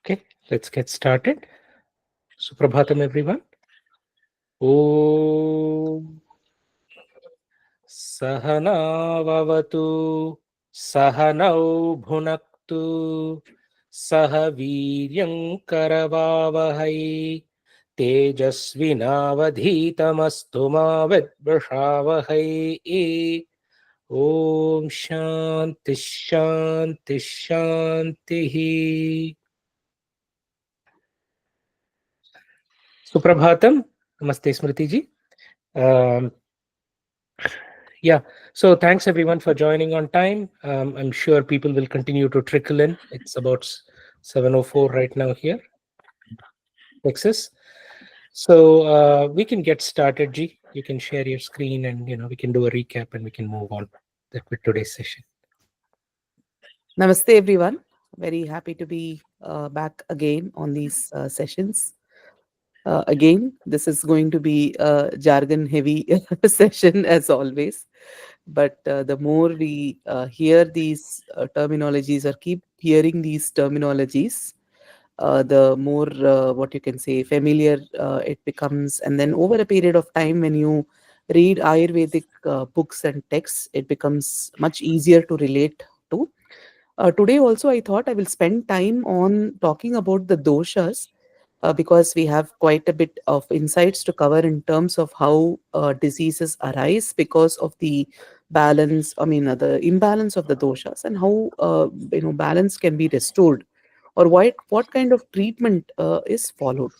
Okay, let's get started. Suprabhatam, everyone. Om Sahanavavatu Sahanau Bhunaktu Saha Viryam Karavavahai Tejasvinavadhitamastu ma Vidvashavahai. Om Shanti Shanti Shanti. Suprabhatam. Namaste, Smriti ji. Um, Yeah. So thanks everyone for joining on time. I'm sure people will continue to trickle in. It's about 7:04 right now here, Texas. So we can get started, G. You can share your screen and we can do a recap and we can move on with today's session. Namaste, everyone. Very happy to be back again on these sessions. Again, this is going to be a jargon heavy session as always. But the more we hear these terminologies or keep hearing these terminologies, the more what you can say familiar it becomes. And then over a period of time, when you read Ayurvedic books and texts, it becomes much easier to relate to. Today also, I thought I will spend time on talking about the doshas because we have quite a bit of insights to cover in terms of how diseases arise because of the the imbalance of the doshas, and how balance can be restored, or what kind of treatment is followed.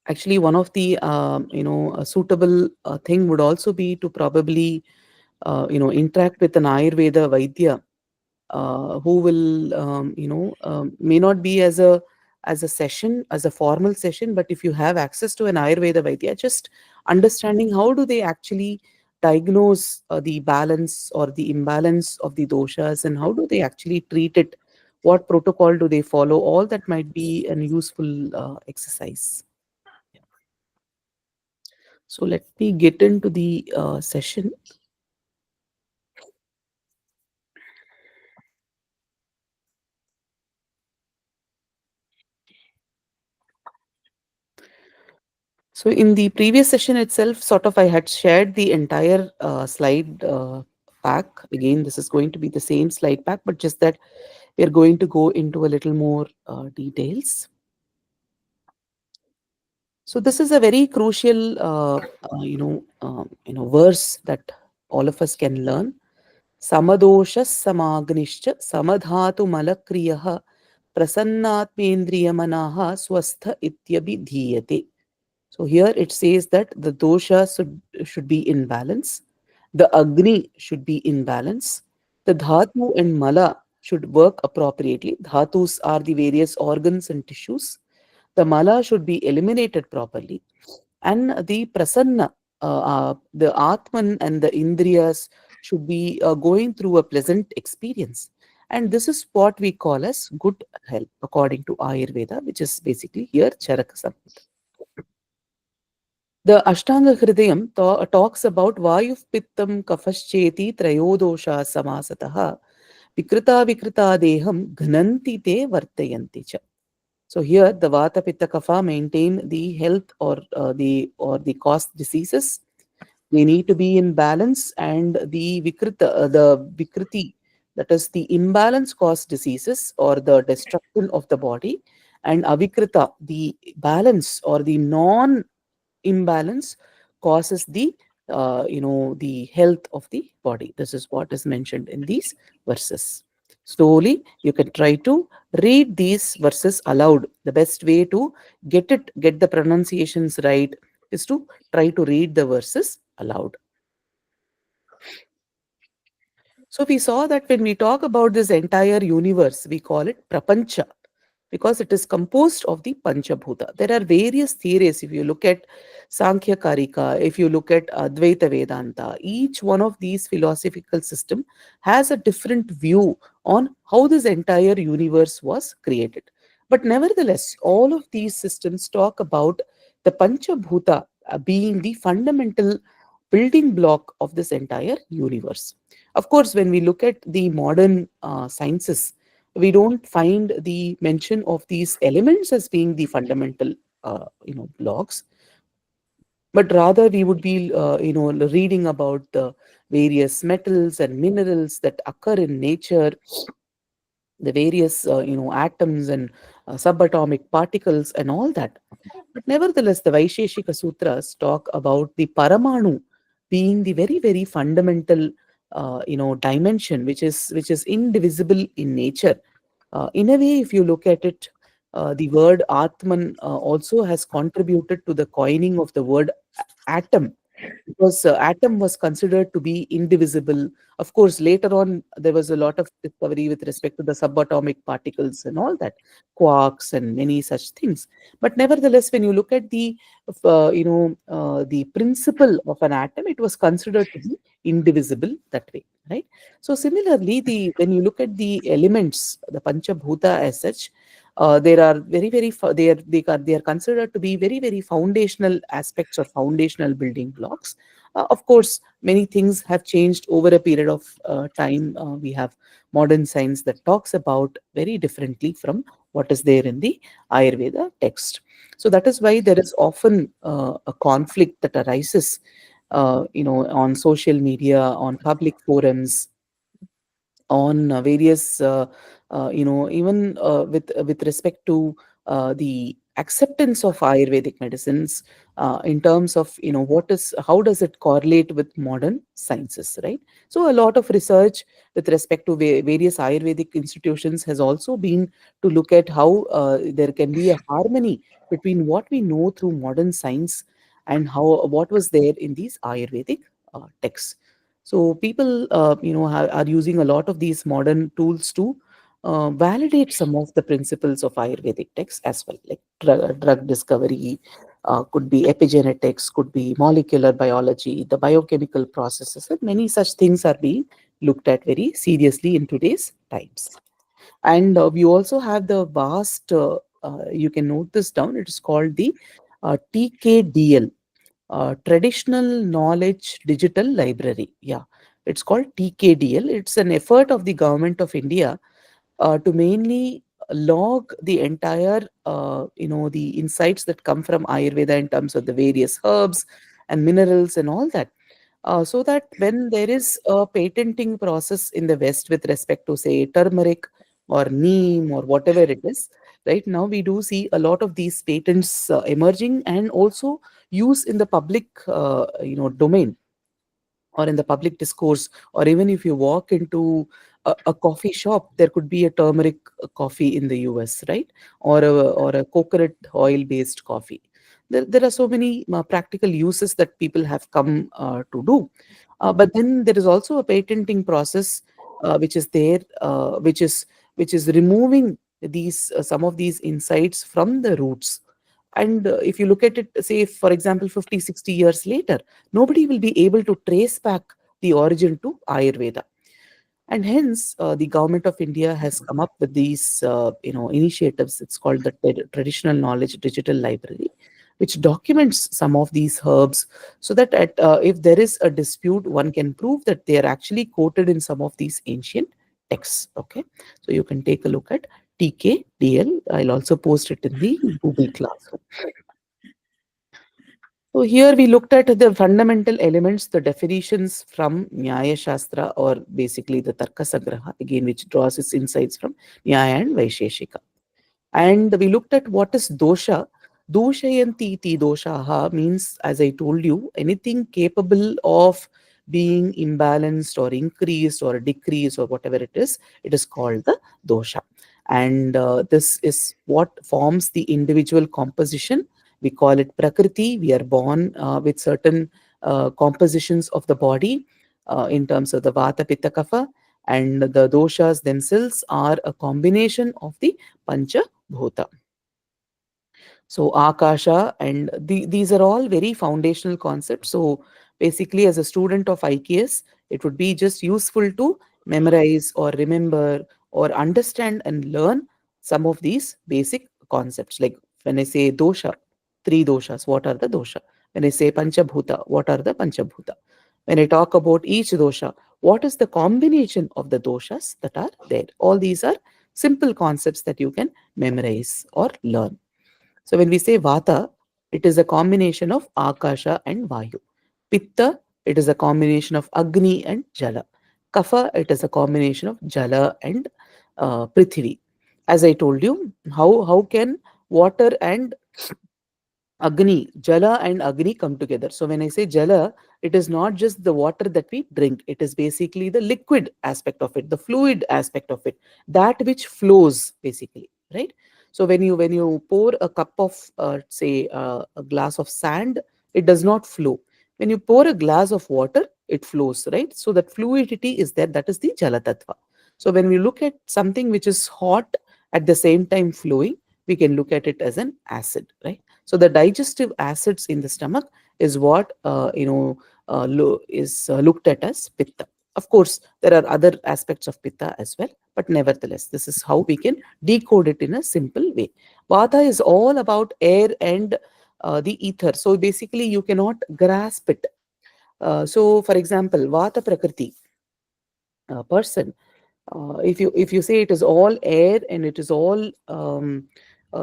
Actually, one of the a suitable thing would also be to probably interact with an Ayurveda Vaidya who will may not be as a session, as a formal session, but if you have access to an Ayurveda Vaidya, just understanding how do they actually diagnose the balance or the imbalance of the doshas, and how do they actually treat it, what protocol do they follow, all that might be an useful exercise. So let me get into the session. So in the previous session itself, sort of I had shared the entire slide pack. Again, this is going to be the same slide pack, but just that we're going to go into a little more details. So this is a very crucial, verse that all of us can learn. Samadosha samagnischa samadhatu malakriyah prasannatmendriyamanaha swastha ityabhidhiyate. So here it says that the dosha should be in balance, the agni should be in balance, the dhatu and mala should work appropriately. Dhatus are the various organs and tissues. The mala should be eliminated properly, and the prasanna, the atman and the indriyas should be going through a pleasant experience. And this is what we call as good health according to Ayurveda, which is basically here Charaka. The Ashtanga Hridayam talks about Vayuv Pittam Kafascheti Trayodosha Samasataha Vikrita Deham Ghananti Te Vartayanti Cha. So here the Vata Pitta Kapha maintain the health or the cause diseases. They need to be in balance, and the Vikriti, that is the imbalance cause diseases or the destruction of the body, and Avikrita, the balance or the non imbalance causes the health of the body. This is what is mentioned in these verses. Slowly you can try to read these verses aloud. The best way to get the pronunciations right is to try to read the verses aloud. So we saw that when we talk about this entire universe, we call it prapancha, because it is composed of the Panchabhuta. There are various theories. If you look at Sankhya Karika, if you look at Advaita Vedanta, each one of these philosophical system has a different view on how this entire universe was created. But nevertheless, all of these systems talk about the Panchabhuta being the fundamental building block of this entire universe. Of course, when we look at the modern sciences, we don't find the mention of these elements as being the fundamental blocks, but rather we would be reading about the various metals and minerals that occur in nature, the various atoms and subatomic particles and all that. But nevertheless, the Vaisheshika Sutras talk about the Paramanu being the very, very fundamental dimension, which is indivisible in nature. In a way, if you look at it, the word Atman also has contributed to the coining of the word atom, because atom was considered to be indivisible. Of course, later on there was a lot of discovery with respect to the subatomic particles and all that, quarks and many such things. But nevertheless, when you look at the principle of an atom, it was considered to be indivisible that way, right? So similarly, the when you look at the elements, the panchabhuta as such, there are very very they are considered to be very very foundational aspects or foundational building blocks. Of course, many things have changed over a period of time. We have modern science that talks about very differently from what is there in the Ayurveda text. So that is why there is often a conflict that arises, on social media, on public forums, on various even with respect to the acceptance of Ayurvedic medicines, in terms of what is how does it correlate with modern sciences, right? So a lot of research with respect to various Ayurvedic institutions has also been to look at how there can be a harmony between what we know through modern science and how what was there in these Ayurvedic texts. So people, are using a lot of these modern tools to validate some of the principles of Ayurvedic texts as well, like drug discovery, could be epigenetics, could be molecular biology, the biochemical processes, and many such things are being looked at very seriously in today's times. And we also have the vast, you can note this down, it is called the TKDL, Traditional Knowledge Digital Library. Yeah, it's called TKDL. It's an effort of the government of India to mainly log the entire, the insights that come from Ayurveda in terms of the various herbs and minerals and all that, so that when there is a patenting process in the West with respect to, say, turmeric or neem or whatever it is, right now we do see a lot of these patents emerging and also use in the public, domain, or in the public discourse, or even if you walk into a coffee shop, there could be a turmeric coffee in the US, right? Or a coconut oil based coffee. There are so many practical uses that people have come to do. But then there is also a patenting process which is there, which is removing these some of these insights from the roots. And if you look at it, say, for example, 50, 60 years later, nobody will be able to trace back the origin to Ayurveda. And hence, the government of India has come up with these, initiatives. It's called the Traditional Knowledge Digital Library, which documents some of these herbs, so that if there is a dispute, one can prove that they are actually quoted in some of these ancient texts. Okay, so you can take a look at TKDL. I'll also post it in the Google Classroom. So here we looked at the fundamental elements, the definitions from Nyaya Shastra, or basically the Tarka Sangraha, again, which draws its insights from Nyaya and Vaisheshika. And we looked at what is dosha. Doshayanti iti doshaha means, as I told you, anything capable of being imbalanced or increased or decreased or whatever it is called the dosha. And this is what forms the individual composition. We call it prakriti. We are born with certain compositions of the body in terms of the vata, pitta, kapha, and the doshas themselves are a combination of the pancha bhuta. So akasha, and these are all very foundational concepts. So basically, as a student of IKS, it would be just useful to memorize or remember or understand and learn some of these basic concepts. Like when I say dosha, three doshas, what are the dosha? When I say panchabhuta, what are the panchabhuta? When I talk about each dosha, what is the combination of the doshas that are there? All these are simple concepts that you can memorize or learn. So when we say Vata, it is a combination of Akasha and Vayu. Pitta, it is a combination of Agni and Jala. Kapha, it is a combination of Jala and Prithvi. As I told you, how can water and Agni, Jala and Agni come together. So when I say Jala, it is not just the water that we drink. It is basically the liquid aspect of it, the fluid aspect of it, that which flows basically, right? So when you pour a cup of say a glass of sand, it does not flow. When you pour a glass of water, it flows, right? So that fluidity is there. That is the Jala Tattva. So when we look at something which is hot at the same time flowing, we can look at it as an acid, right? So the digestive acids in the stomach is what is looked at as pitta. Of course, there are other aspects of pitta as well, but nevertheless, this is how we can decode it in a simple way. Vata is all about air and the ether. So basically, you cannot grasp it. So, for example, Vata Prakriti person, if you say it is all air and it is all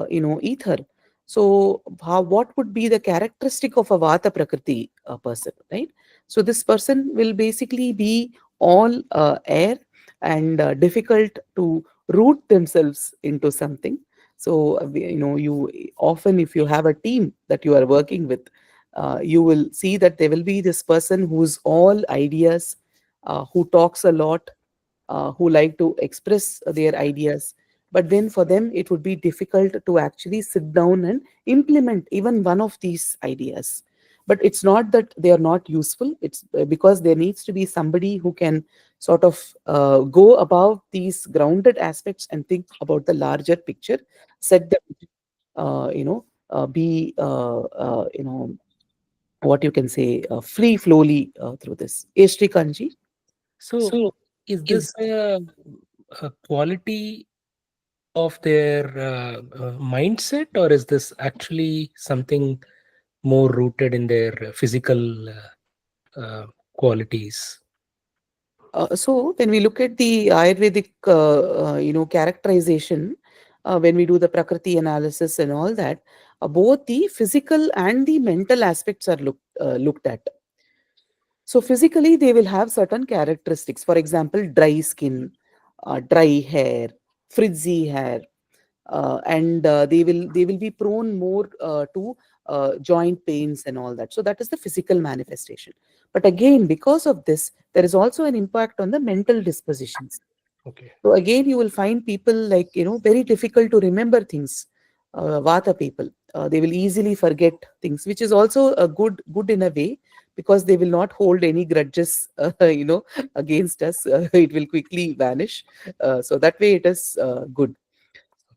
ether, so what would be the characteristic of a vata prakriti person, right? So this person will basically be all air and difficult to root themselves into something. So you often, if you have a team that you are working with, you will see that there will be this person who's all ideas, who talks a lot, who like to express their ideas. But then for them, it would be difficult to actually sit down and implement even one of these ideas. But it's not that they are not useful, it's because there needs to be somebody who can sort of go above these grounded aspects and think about the larger picture, set them, be, what you can say, free flowly through this. Eshtri Kanji? So, is this a quality of their mindset, or is this actually something more rooted in their physical qualities? So when we look at the Ayurvedic, characterization, when we do the Prakriti analysis and all that, both the physical and the mental aspects are looked at. So physically, they will have certain characteristics. For example, dry skin, dry hair, frizzy hair, and they will be prone more to joint pains and all that. So that is the physical manifestation. But again, because of this, there is also an impact on the mental dispositions. Okay. So again, you will find people like, very difficult to remember things. Vata people, they will easily forget things, which is also a good in a way, because they will not hold any grudges, against us. It will quickly vanish. So that way, it is good.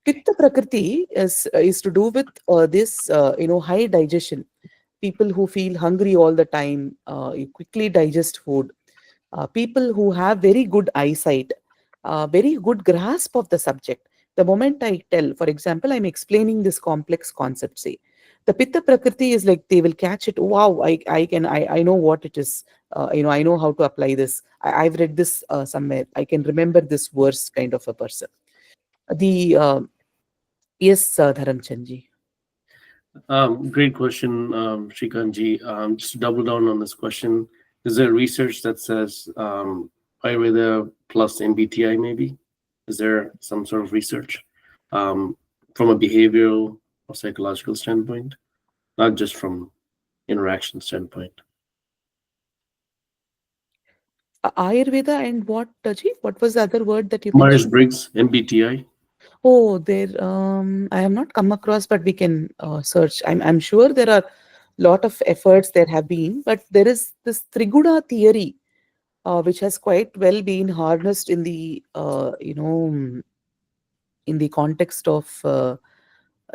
Okay. Pitta Prakriti is to do with this, high digestion. People who feel hungry all the time, you quickly digest food. People who have very good eyesight, very good grasp of the subject. The moment I tell, for example, I'm explaining this complex concept, say, the Pitta Prakriti is like they will catch it. Wow, I know what it is. I know how to apply this. I've read this somewhere. I can remember this verse, kind of a person. The Yes, Dharamchandji. Great question, Shrikantji. Just to double down on this question, is there research that says Ayurveda plus MBTI maybe? Is there some sort of research um, from a behavioral or psychological standpoint, not just from interaction standpoint? Ayurveda and what, Ji? What was the other word that you Myers mentioned? Briggs, MBTI. Oh, there. I have not come across, but we can search. I'm sure there are lot of efforts there have been, but there is this Triguda theory, which has quite well been harnessed in the in the context of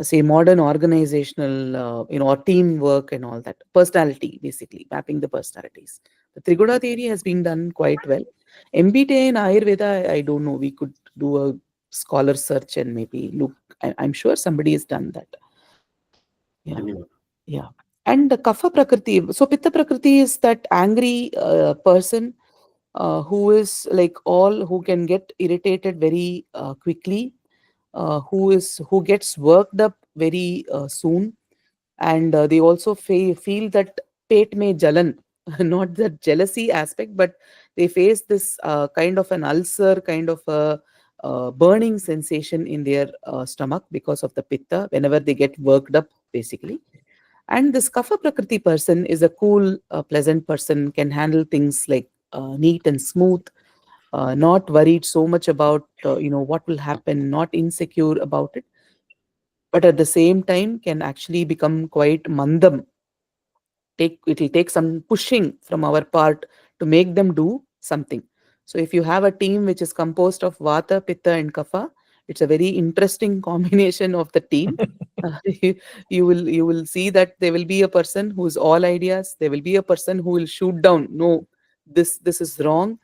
say modern organizational or teamwork and all that, personality, basically mapping the personalities. The Triguda theory has been done quite well. MBTI in Ayurveda, I don't know, we could do a scholar search and maybe look. I'm sure somebody has done that. Yeah. Anyway, Yeah. And the Kapha Prakriti, so Pitta Prakriti is that angry person, who is like all who can get irritated very quickly, who gets worked up very soon, and they also feel that pet mein jalan, not the jealousy aspect, but they face this kind of an ulcer, kind of a burning sensation in their stomach because of the pitta whenever they get worked up, basically. And this kapha prakriti person is a cool, pleasant person, can handle things like neat and smooth, not worried so much about what will happen, not insecure about it, but at the same time can actually become quite mandam. It will take some pushing from our part to make them do something. So if you have a team which is composed of vata, pitta and kapha, it's a very interesting combination of the team. You, you will see that there will be a person who's all ideas, there will be a person who will shoot down, no, this is wrong,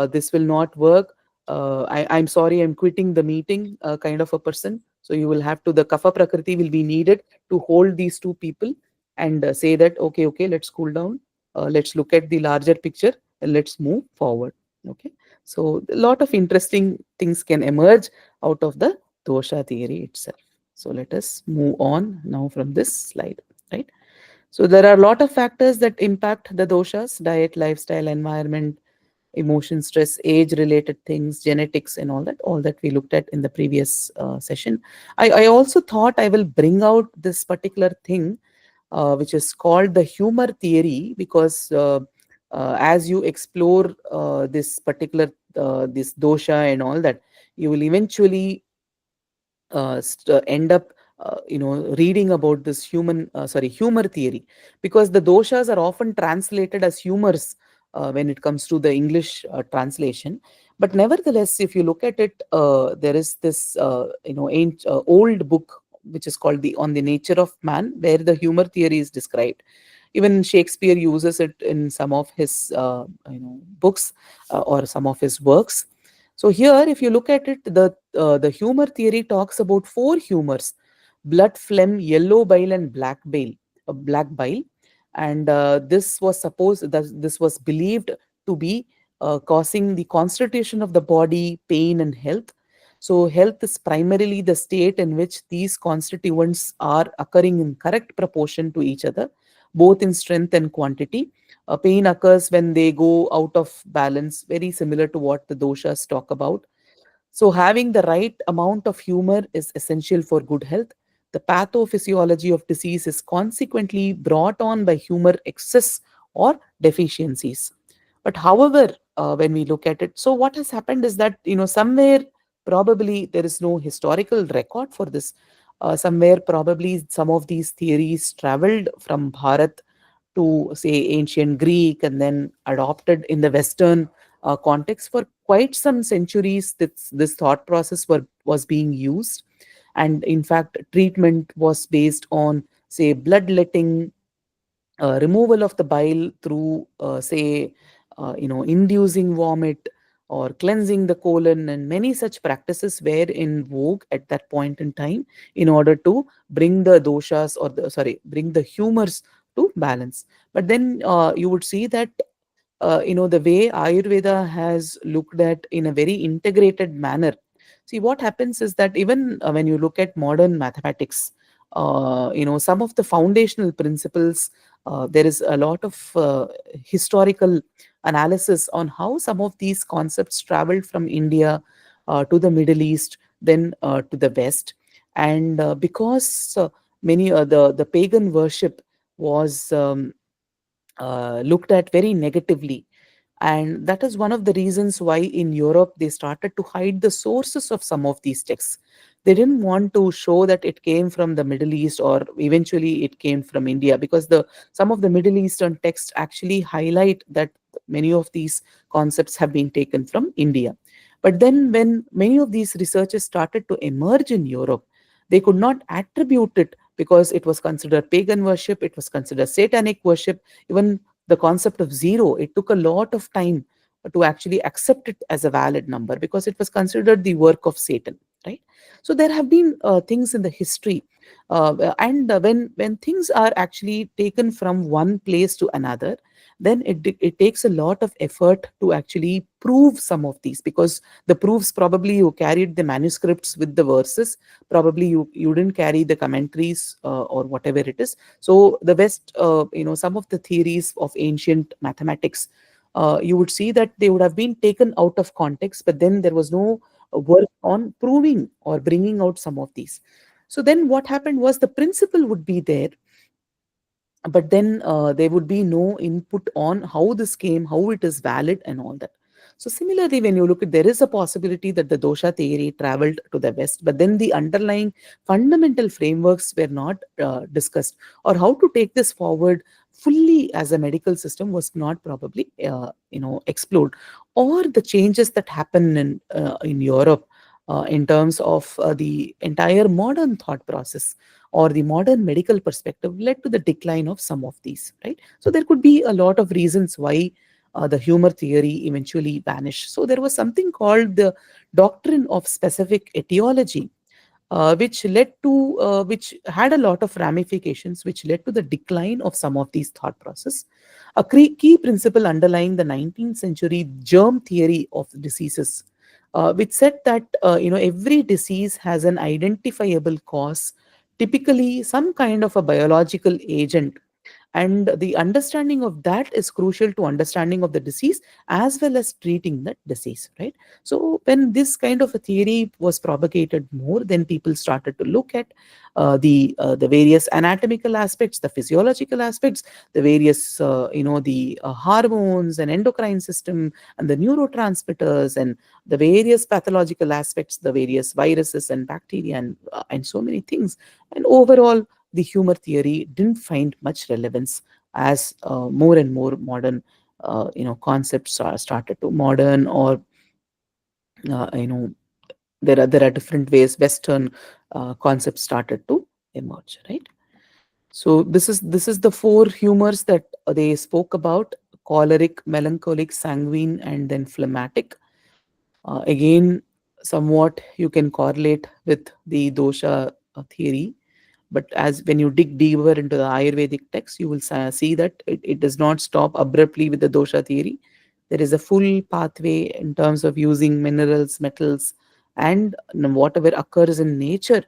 this will not work, I'm sorry, I'm quitting the meeting, kind of a person. So you will have to, the kapha prakriti will be needed to hold these two people and say that, okay, okay, let's cool down, let's look at the larger picture and let's move forward. Okay, so a lot of interesting things can emerge out of the dosha theory itself. So let us move on now from this slide, right? So there are a lot of factors that impact the doshas: diet, lifestyle, environment, emotion, stress, age related things, genetics, and all that we looked at in the previous session. I also thought I will bring out this particular thing, which is called the humor theory, because as you explore this particular this dosha and all that, you will eventually end up reading about this humor theory, because the doshas are often translated as humors when it comes to the English translation. But nevertheless, if you look at it, there is this old book which is called the On the Nature of Man, where the humor theory is described. Even Shakespeare uses it in some of his books, or some of his works. So here, if you look at it, the humor theory talks about four humors: blood, phlegm, yellow bile, and black bile. And this was believed to be causing the constitution of the body, pain, and health. So health is primarily the state in which these constituents are occurring in correct proportion to each other, both in strength and quantity. Pain occurs when they go out of balance, very similar to what the doshas talk about. So, having the right amount of humor is essential for good health. The pathophysiology of disease is consequently brought on by humor excess or deficiencies. But, however, when we look at it, so what has happened is that, somewhere probably there is no historical record for this. Somewhere probably some of these theories traveled from Bharat to, say, ancient Greek, and then adopted in the Western context. For quite some centuries, this thought process was being used. And in fact, treatment was based on, say, bloodletting, removal of the bile through, say, inducing vomit, or cleansing the colon, and many such practices were in vogue at that point in time, in order to bring the doshas, or bring the humors to balance. But then you would see that the way Ayurveda has looked at in a very integrated manner. See, what happens is that even when you look at modern mathematics, some of the foundational principles, there is a lot of historical analysis on how some of these concepts traveled from India to the Middle East, then to the West. And because many the pagan worship was looked at very negatively, and that is one of the reasons why in Europe they started to hide the sources of some of these texts. They didn't want to show that it came from the Middle East, or eventually it came from India, because the some of the Middle Eastern texts actually highlight that many of these concepts have been taken from India. But then when many of these researches started to emerge in Europe, they could not attribute it, because it was considered pagan worship, it was considered satanic worship. Even the concept of zero, it took a lot of time to actually accept it as a valid number, because it was considered the work of Satan. right? So there have been things in the history, and when things are actually taken from one place to another, then it takes a lot of effort to actually prove some of these, because the proofs, probably you carried the manuscripts with the verses, probably you didn't carry the commentaries, or whatever it is. So the West, some of the theories of ancient mathematics, you would see that they would have been taken out of context, but then there was no work on proving or bringing out some of these. So then what happened was, the principle would be there, but then there would be no input on how this came, how it is valid, and all that. So similarly, when you look at, there is a possibility that the dosha theory traveled to the West, but then the underlying fundamental frameworks were not discussed, or how to take this forward fully as a medical system was not probably explored, or the changes that happen in Europe, in terms of the entire modern thought process or the modern medical perspective, led to the decline of some of these, right? So there could be a lot of reasons why the humor theory eventually vanished. So there was something called the doctrine of specific etiology, which had a lot of ramifications, which led to the decline of some of these thought process. A key principle underlying the 19th century germ theory of diseases, which said that every disease has an identifiable cause, typically some kind of a biological agent, and the understanding of that is crucial to understanding of the disease as well as treating that disease, right? So when this kind of a theory was propagated more, then people started to look at the various anatomical aspects, the physiological aspects, the various the hormones and endocrine system and the neurotransmitters and the various pathological aspects, the various viruses and bacteria and so many things. And overall, the humor theory didn't find much relevance as more and more modern concepts are started to modern, or uh, you know there are different ways Western concepts started to emerge, right? So this is the four humors that they spoke about: choleric, melancholic, sanguine, and then phlegmatic. Again, somewhat you can correlate with the dosha theory, but as when you dig deeper into the Ayurvedic text, you will see that it does not stop abruptly with the dosha theory. There is a full pathway in terms of using minerals, metals, and whatever occurs in nature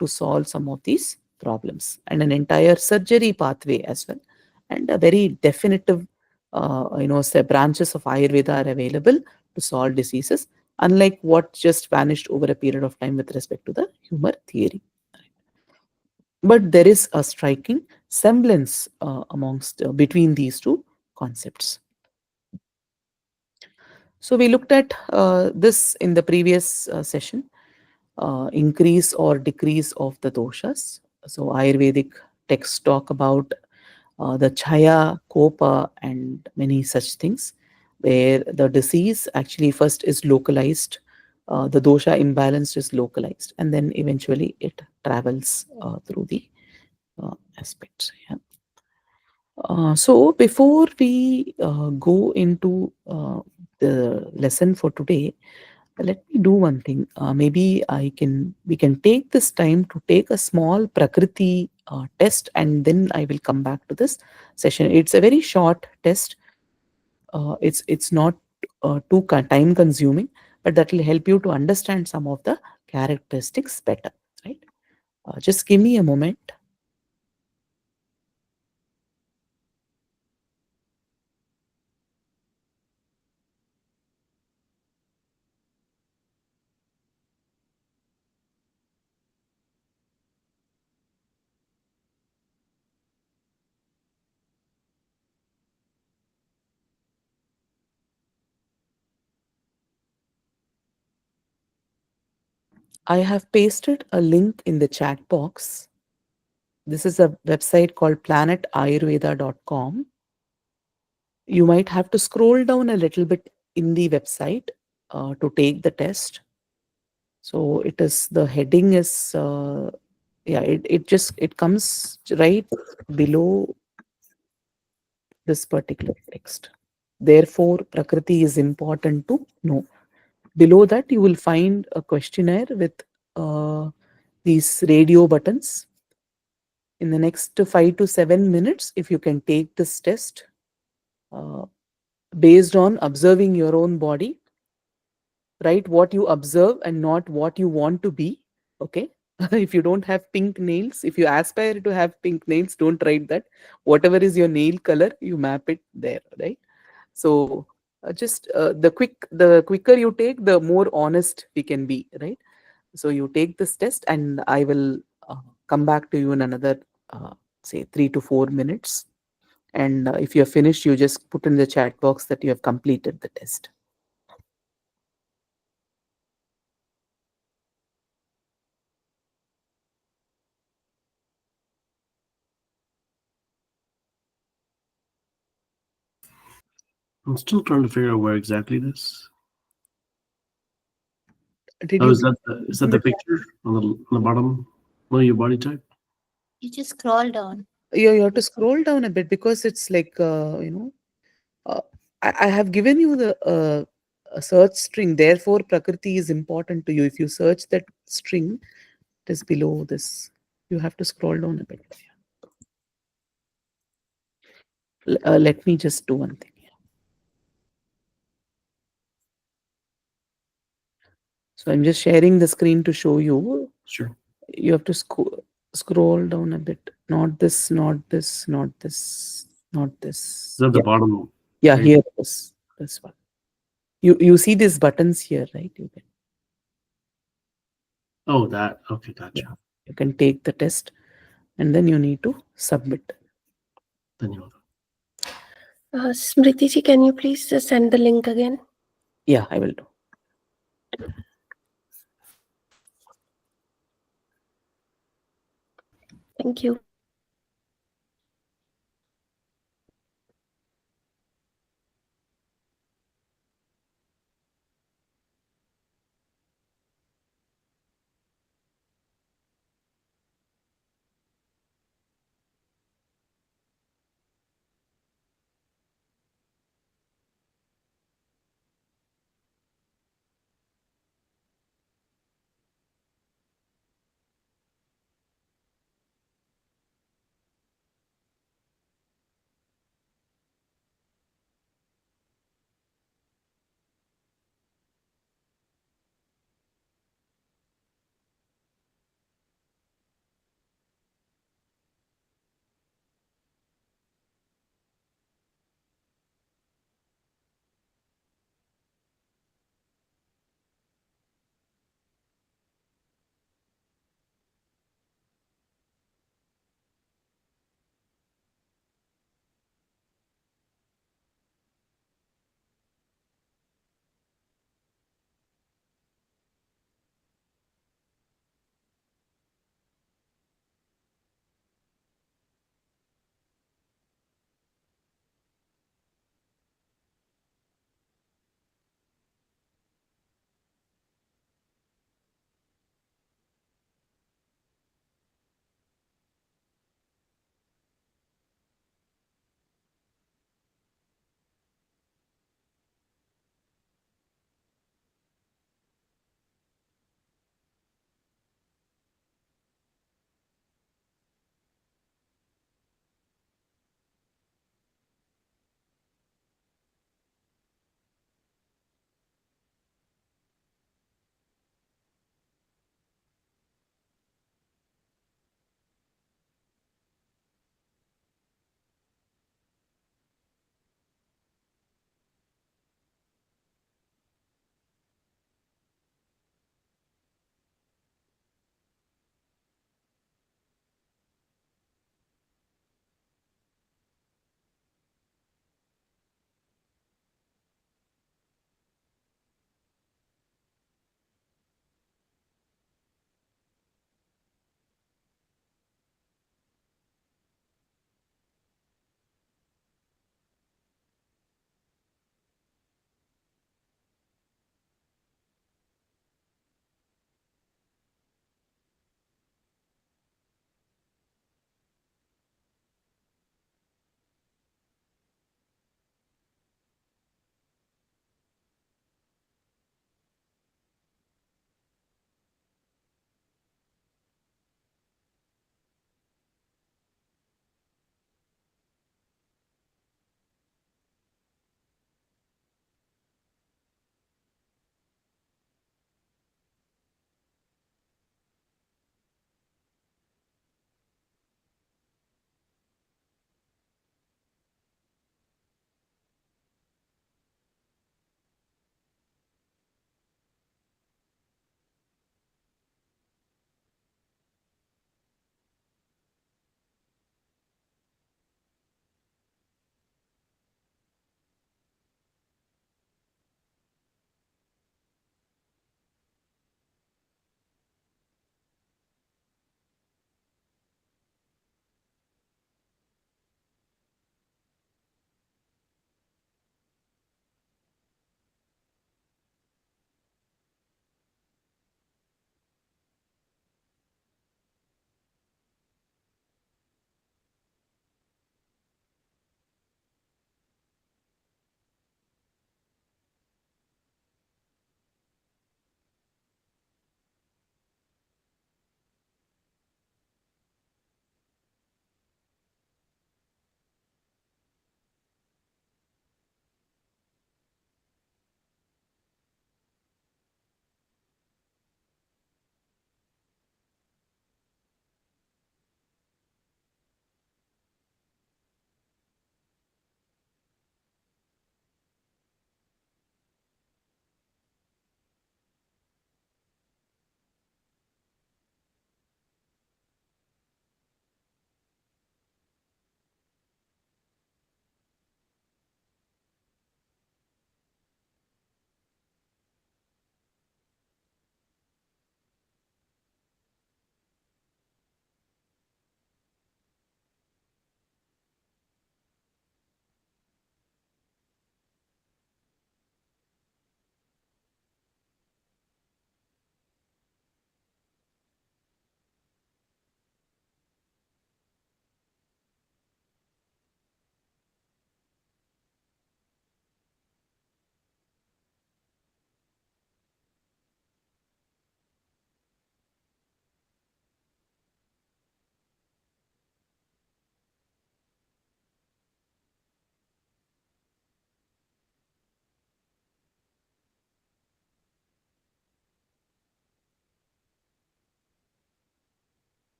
to solve some of these problems, and an entire surgery pathway as well, and a very definitive say branches of Ayurveda are available to solve diseases, unlike what just vanished over a period of time with respect to the humor theory. But there is a striking semblance amongst between these two concepts. So we looked at this in the previous session, increase or decrease of the doshas. So Ayurvedic texts talk about the chaya, kopa, and many such things, where the disease actually first is localized, the dosha imbalance is localized, and then eventually it travels through the aspects. Yeah. So before we go into the lesson for today, let me do one thing. Maybe we can take this time to take a small Prakriti test, and then I will come back to this session. It's a very short test. It's not too time consuming, but that will help you to understand some of the characteristics better. Right? Just give me a moment. I have pasted a link in the chat box. This is a website called planetayurveda.com. You might have to scroll down a little bit in the website to take the test. So it is, the heading is it comes right below this particular text. Therefore, Prakriti is important to know. Below that, you will find a questionnaire with uh, these radio buttons. In the next 5 to 7 minutes, if you can take this test uh, based on observing your own body, write what you observe and not what you want to be. Okay. If you don't have pink nails, if you aspire to have pink nails, don't write that. Whatever is your nail color, you map it there, right? So just the quicker you take, the more honest we can be, right? So you take this test, and I will come back to you in another say 3 to 4 minutes. And if you're finished, you just put in the chat box that you have completed the test. I'm still trying to figure out where exactly this. Did Oh, you is that the picture on the bottom? No, your body type. You just scroll down. you have to scroll down a bit, because it's like uh, I have given you the a search string. Therefore, Prakriti is important to you. If you search that string, it is below this. You have to scroll down a bit. Let me just do one thing. So I'm just sharing the screen to show you. Sure. You have to scroll down a bit. Not this, not this, not this, not this. Is that the bottom? Yeah, right? here it is. This one. You see these buttons here, right? Oh, that. Okay, gotcha. You can take the test, and then you need to submit. Dhanyawad. Smriti ji, can you please just send the link again? Yeah, I will do. Thank you.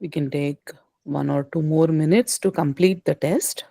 We can take 1 or 2 more minutes to complete the test.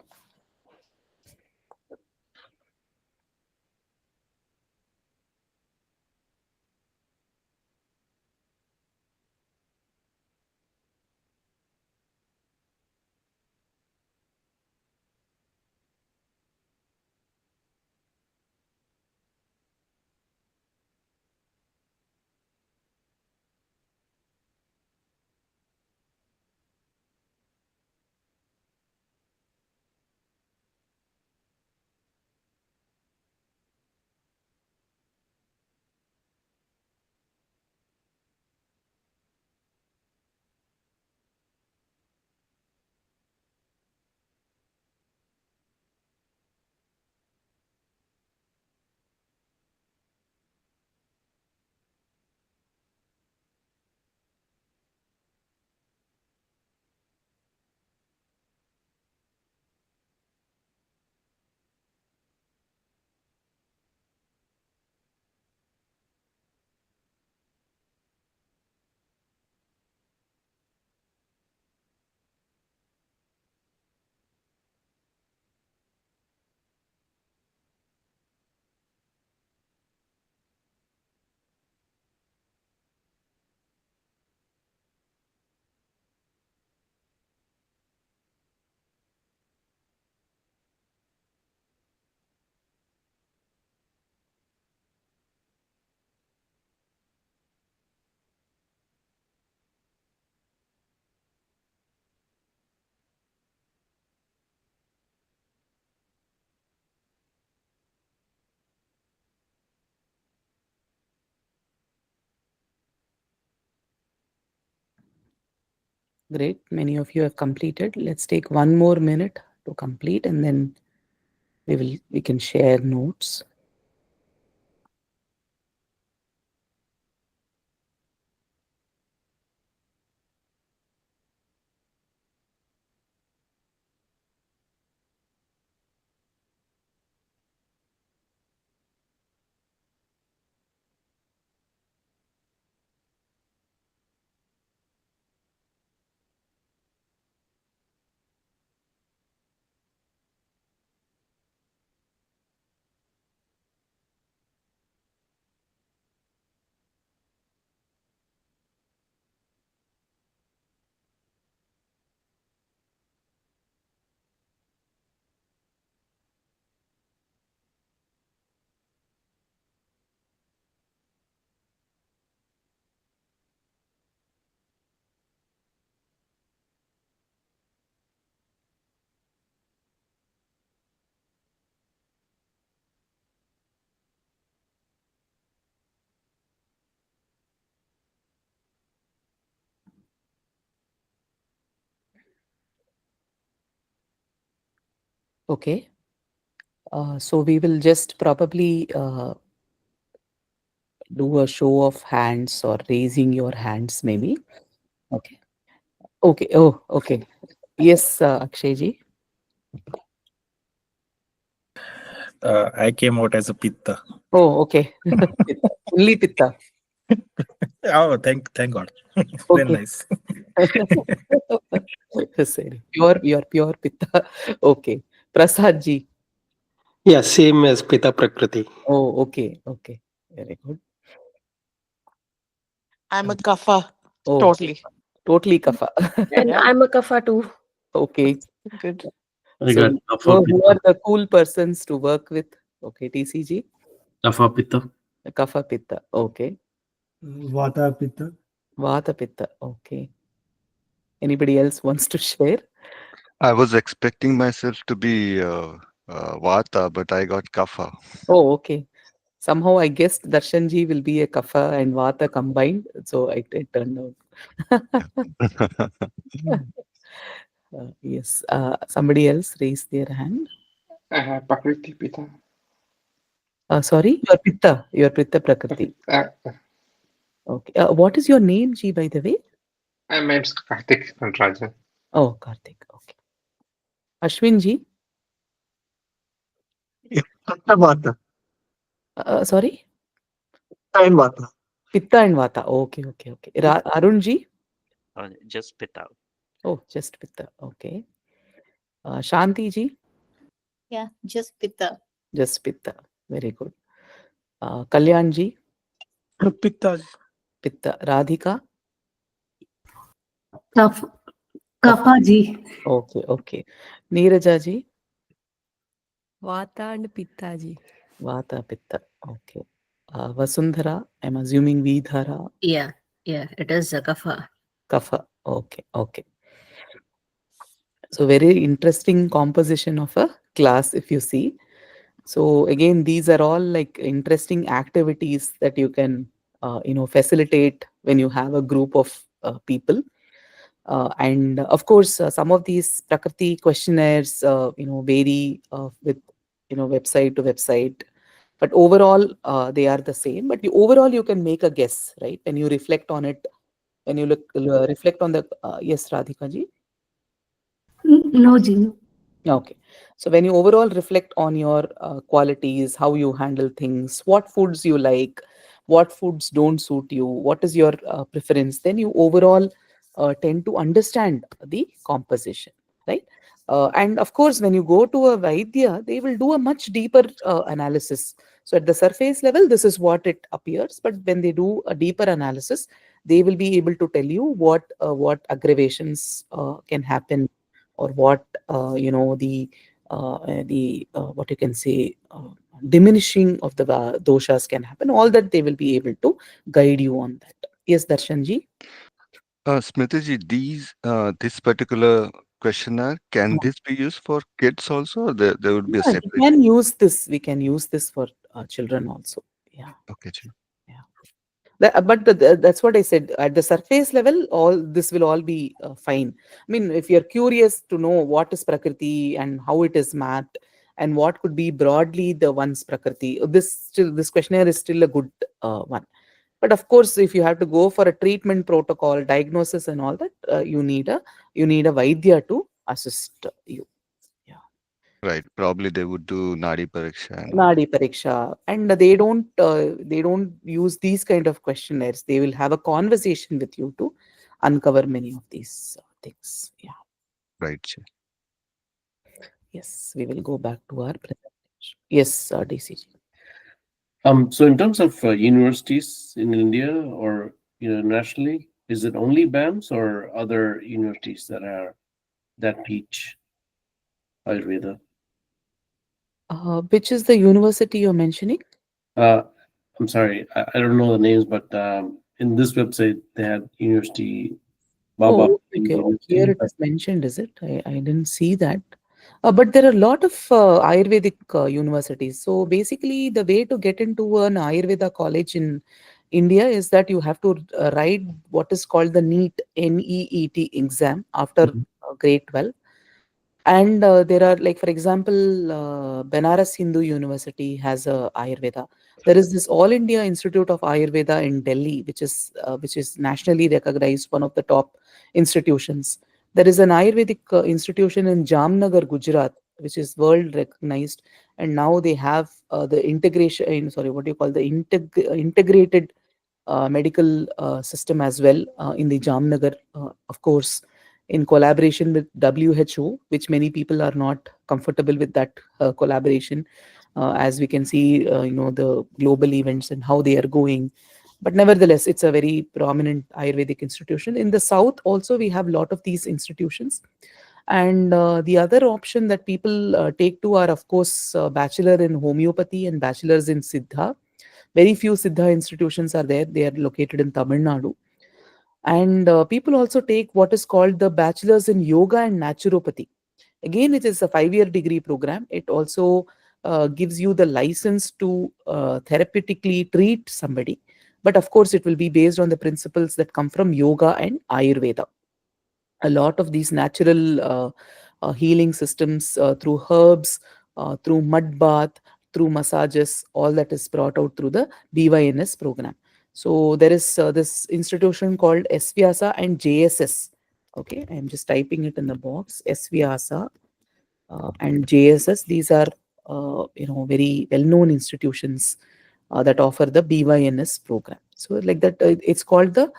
Great. Many of you have completed. Let's take 1 more minute to complete, and then we can share notes. Okay. So we will just probably do a show of hands or raising your hands, maybe. Okay. Okay. Oh, okay. Yes, Akshayji. I came out as a pitta. Oh, okay. Pitta. Only Pitta. Oh, thank God. Very Okay. nice. Sorry. You're pure Pitta. Okay. Prasad ji. Yeah, same as Pita Prakriti. Oh, okay. Okay. Very good. I'm a kapha. Oh, Totally. totally kapha. And Yeah. I'm a kapha too. Okay. Good. I So, got Kapha who Pitta. are the cool persons to work with? Okay, TCG. Kapha Pitta. Kapha Pitta. Okay. Vata Pitta. Vata Pitta. Okay. Anybody else wants to share? I was expecting myself to be Vata, but I got Kapha. Oh, okay. Somehow I guessed Darshanji will be a Kapha and Vata combined. So it turned out. Yes. Somebody else raised their hand. Prakriti Pita. Sorry, your Pitta. Your Pitta Prakriti. Okay. What is your name, Ji, by the way? My name's Karthik Natarajan. Oh, Karthik. Okay. Ashwin Ji. Vata. Sorry? And Vata. Pitta and Vata. Okay, okay, okay. Arun Ji. Just Pitta. Oh, just Pitta. Okay. Shanti ji, Yeah, just Pitta. just Pitta. Very good. Kalyan ji, Pitta. Pitta. Radhika. Kaf, Kapha. Kapha ji. Okay, okay. Neeraja ji, Vata and Pitta ji. Vata, Pitta. Okay. Vasundhara, I'm assuming Vidhara, Yeah, it is Kapha. Kapha. Okay, okay. So very interesting composition of a class if you see. So again, these are all like interesting activities that you can, facilitate when you have a group of people. And of course, some of these Prakriti questionnaires, vary with, website to website. But overall, they are the same. But overall, you can make a guess, right? When you reflect on it, when you reflect on the, yes, Radhika ji. No ji. Okay. So when you overall reflect on your qualities, how you handle things, what foods you like, what foods don't suit you, what is your preference, then you overall tend to understand the composition, right? And of course, when you go to a Vaidya, they will do a much deeper analysis. So at the surface level, this is what it appears, but when they do a deeper analysis, they will be able to tell you what aggravations can happen, or what what you can say, diminishing of the doshas can happen. All that they will be able to guide you on that. Yes, Darshanji. Smriti this particular questionnaire, can this be used for kids also, or there would be a Yeah, we separate? can use this. We can use this for children also. Yeah. Okay, Ji. Yeah. But that's what I said. At the surface level, all this will all be fine. I mean, if you're curious to know what is Prakriti and how it is mapped, and what could be broadly the one's Prakriti, this questionnaire is still a good one. But of course, if you have to go for a treatment protocol, diagnosis, and all that, you need a Vaidya to assist you. Yeah. Right. Probably they would do Nadi Pariksha and all. Nadi Pariksha. And they don't use these kind of questionnaires. They will have a conversation with you to uncover many of these things. Yeah. Right, Ji. Yes, we will go back to our presentation. Yes, DCG. So in terms of universities in India or nationally, is it only BAMS or other universities that teach Ayurveda? Which is the university you're mentioning? I'm sorry, I don't know the names, but in this website they had University Baba. Oh, okay. Oh, here it is mentioned, is it? I didn't see that. But there are a lot of Ayurvedic universities. So basically, the way to get into an Ayurveda college in India is that you have to write what is called the NEET exam after Mhm. grade 12. And there are, like, for example, Benares Hindu University has a Ayurveda. There is this All India Institute of Ayurveda in Delhi, which is nationally recognized, one of the top institutions. There is an Ayurvedic institution in Jamnagar, Gujarat, which is world recognized, and now they have the integration. Sorry, what do you call the integrated medical system as well in the Jamnagar, of course, in collaboration with WHO, which many people are not comfortable with that collaboration, as we can see, the global events and how they are going. But nevertheless, it's a very prominent Ayurvedic institution. In the South, also, we have a lot of these institutions. And the other option that people take to are, of course, bachelor in homeopathy and bachelors in Siddha. Very few Siddha institutions are there. They are located in Tamil Nadu. And people also take what is called the bachelor's in yoga and naturopathy. Again, it is a 5-year degree program. It also gives you the license to therapeutically treat somebody. But of course, it will be based on the principles that come from yoga and Ayurveda. A lot of these natural healing systems through herbs, through mud bath, through massages, all that is brought out through the BYNS program. So there is this institution called SVYASA and JSS. Okay, I am just typing it in the box. SVYASA and JSS. These are very well-known institutions that offer the BYNS program. So like that, it's called the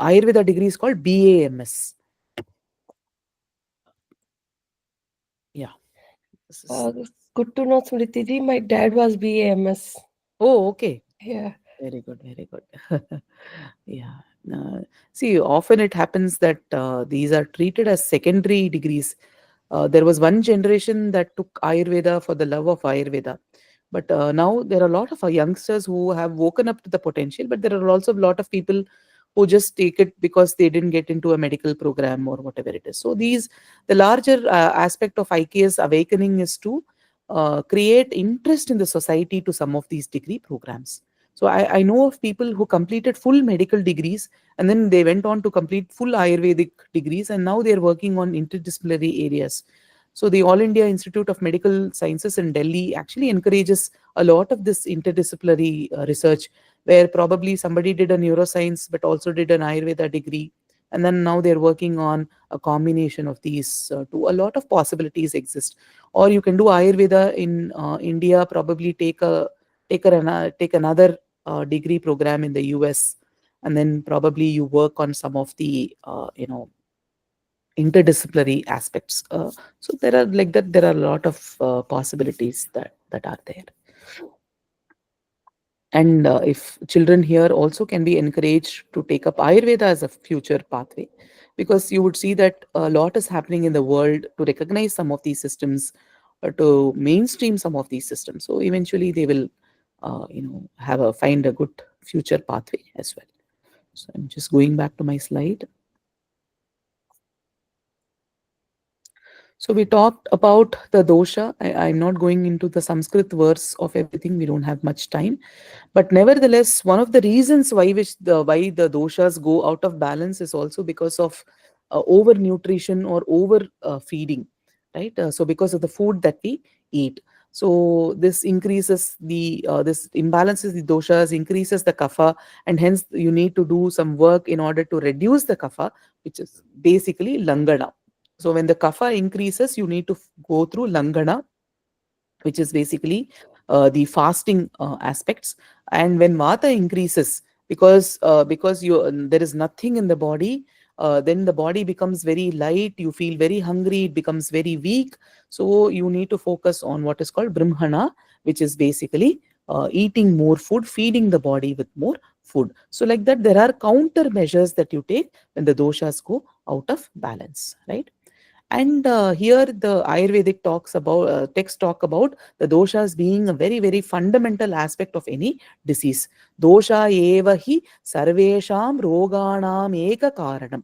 Ayurveda degree is called BAMS. Yeah. This is... Good to know, Smriti ji. My dad was BAMS. Oh, okay. Yeah. Very good, very good. Yeah. See, often it happens that these are treated as secondary degrees. There was one generation that took Ayurveda for the love of Ayurveda. But now there are a lot of youngsters who have woken up to the potential, but there are also a lot of people who just take it because they didn't get into a medical program or whatever it is. So the larger aspect of IKS awakening is to create interest in the society to some of these degree programs. So I know of people who completed full medical degrees and then they went on to complete full Ayurvedic degrees, and now they're working on interdisciplinary areas. So the All India Institute of Medical Sciences in Delhi actually encourages a lot of this interdisciplinary research, where probably somebody did a neuroscience but also did an Ayurveda degree. And then now they're working on a combination of these two. A lot of possibilities exist. Or you can do Ayurveda in India, probably take another degree program in the US, and then probably you work on some of the interdisciplinary aspects. So there are like that. There are a lot of possibilities that are there. And if children here also can be encouraged to take up Ayurveda as a future pathway, because you would see that a lot is happening in the world to recognize some of these systems, to mainstream some of these systems. So eventually they will, find a good future pathway as well. So I'm just going back to my slide. So we talked about the dosha. I'm not going into the Sanskrit verse of everything. We don't have much time. But nevertheless, one of the reasons why the doshas go out of balance is also because of overnutrition or over feeding, right? So because of the food that we eat. So this increases this imbalances the doshas, increases the kapha, and hence you need to do some work in order to reduce the kapha, which is basically langana. So when the kapha increases, you need to go through langana, which is basically the fasting aspects. And when vata increases, because there is nothing in the body, then the body becomes very light, you feel very hungry, it becomes very weak. So you need to focus on what is called brahmana, which is basically eating more food, feeding the body with more food. So like that, there are counter measures that you take when the doshas go out of balance, right? And here the Ayurvedic texts talk about the doshas being a very, very fundamental aspect of any disease. Dosha eva hi sarvesham roganam eka karanam.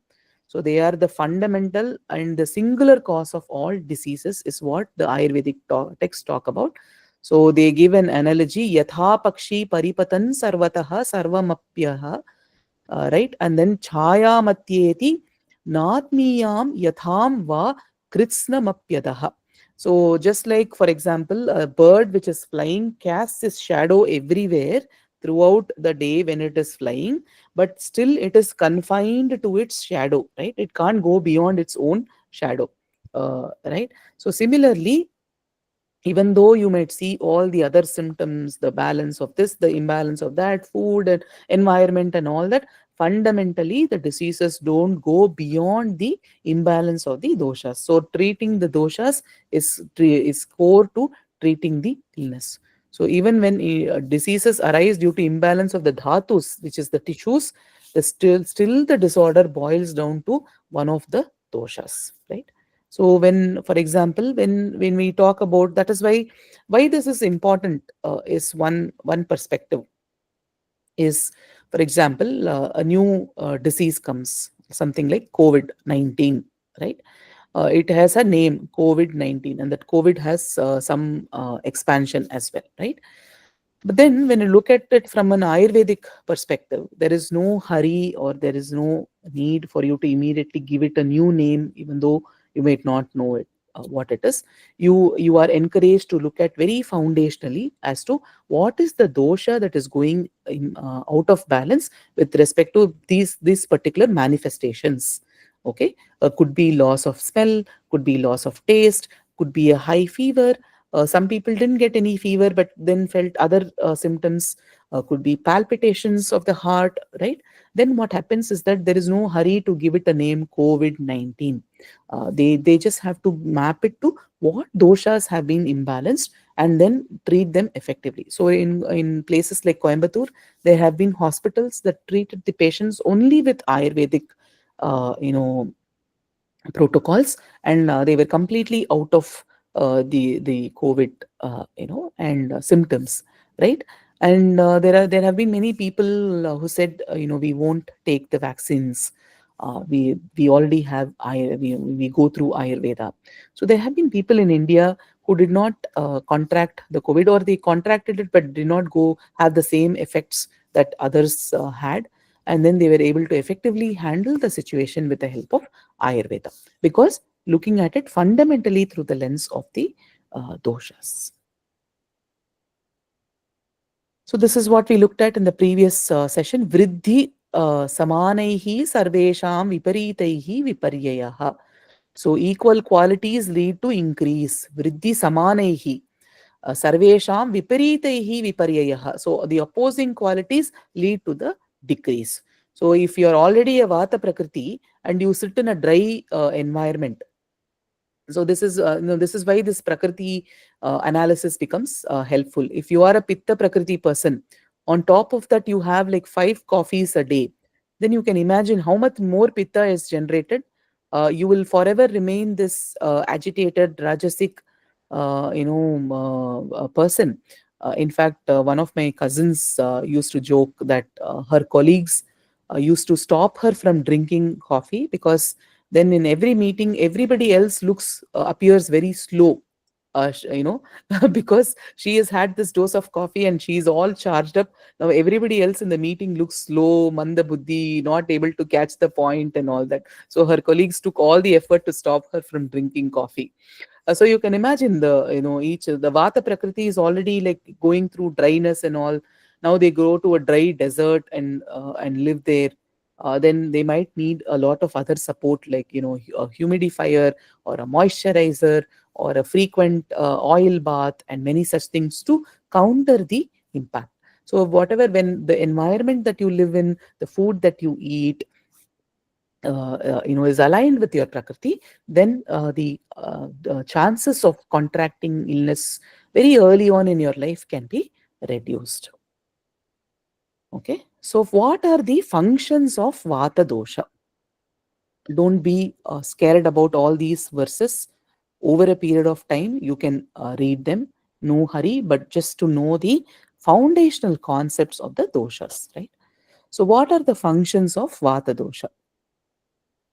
So they are the fundamental and the singular cause of all diseases is what the Ayurvedic texts talk about. So they give an analogy, yatha pakshi paripatan sarvataha sarvamapyaha, right? And then chaya matyeti natmiyam yatham va kritsnamapyadaha. So just like, for example, a bird which is flying casts its shadow everywhere throughout the day when it is flying, but still it is confined to its shadow, right? It can't go beyond its own shadow, right? So similarly, even though you might see all the other symptoms, the balance of this, the imbalance of that, food and environment and all that, fundamentally the diseases don't go beyond the imbalance of the doshas. So treating the doshas is core to treating the illness. So even when diseases arise due to imbalance of the dhatus, which is the tissues, still the disorder boils down to one of the doshas, right? So when, for example, when we talk about, that is why this is important, is one perspective is, for example, a new disease comes, something like COVID-19, right? It has a name, COVID-19, and that COVID has some expansion as well, right? But then when you look at it from an Ayurvedic perspective, there is no hurry or there is no need for you to immediately give it a new name, even though you might not know it, what it is. You are encouraged to look at very foundationally as to what is the dosha that is going out of balance with respect to these particular manifestations. Okay, could be loss of smell, could be loss of taste, could be a high fever. Some people didn't get any fever, but then felt other symptoms. could be palpitations of the heart, right? Then what happens is that there is no hurry to give it a name COVID-19. They just have to map it to what doshas have been imbalanced and then treat them effectively. So in places like Coimbatore, there have been hospitals that treated the patients only with Ayurvedic, you know, protocols, and they were completely out of the COVID, and symptoms, right? And there have been many people who said, we won't take the vaccines. We already have we go through Ayurveda. So there have been people in India who did not contract the COVID, or they contracted it but did not go have the same effects that others had, and then they were able to effectively handle the situation with the help of Ayurveda, because looking at it fundamentally through the lens of the doshas. So this is what we looked at in the previous session. Vriddhi samanaihi sarvesham viparitaihi viparyayaha. So equal qualities lead to increase. Vriddhi samanaihi sarvesham viparitaihi viparyayaha. So the opposing qualities lead to the decrease. So if you are already a Vata Prakriti and you sit in a dry environment, so this is this is why this Prakriti analysis becomes helpful. If you are a Pitta Prakriti person, on top of that you have like 5 coffees a day, then you can imagine how much more Pitta is generated. You will forever remain this agitated Rajasic person. In fact, one of my cousins used to joke that her colleagues used to stop her from drinking coffee, because then in every meeting everybody else appears very slow, because she has had this dose of coffee and she's all charged up. Now everybody else in the meeting looks slow, manda buddhi, not able to catch the point and all that. So her colleagues took all the effort to stop her from drinking coffee. So you can imagine each the Vata Prakriti is already like going through dryness and all. Now they go to a dry desert and live there. Then they might need a lot of other support, like a humidifier or a moisturizer or a frequent oil bath and many such things to counter the impact. So whatever, when the environment that you live in, the food that you eat, is aligned with your Prakriti, then the chances of contracting illness very early on in your life can be reduced. Okay, so what are the functions of Vata dosha? Don't be scared about all these verses. Over a period of time, you can read them. No hurry, but just to know the foundational concepts of the doshas, right? So, what are the functions of Vata dosha?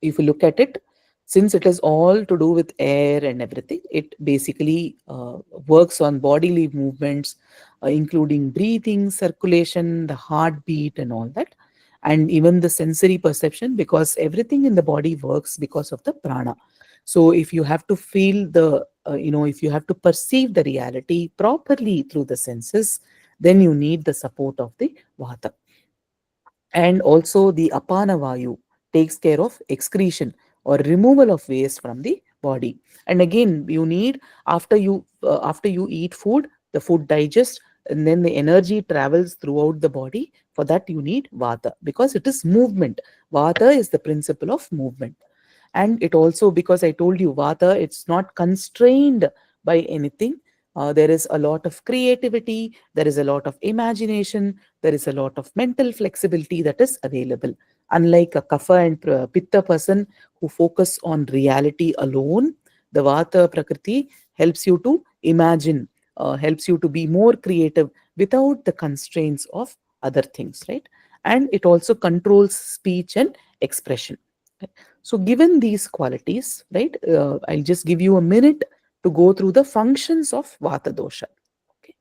If you look at it, since it is all to do with air and everything, it basically works on bodily movements, including breathing, circulation, the heartbeat, and all that, and even the sensory perception, because everything in the body works because of the prana. So if you have to feel if you have to perceive the reality properly through the senses, then you need the support of the vata. And also the apana vayu takes care of excretion or removal of waste from the body. And again, you need, after you eat food, the food digests, and then the energy travels throughout the body. For that you need vata, because it is movement. Vata is the principle of movement. And it also, because I told you vata, it's not constrained by anything. There is a lot of creativity, there is a lot of imagination, there is a lot of mental flexibility that is available. Unlike a kapha and pitta person who focus on reality alone, the vata prakriti helps you to imagine, helps you to be more creative without the constraints of other things, right? And it also controls speech and expression. So given these qualities, right, I'll just give you a minute to go through the functions of Vata dosha. Okay.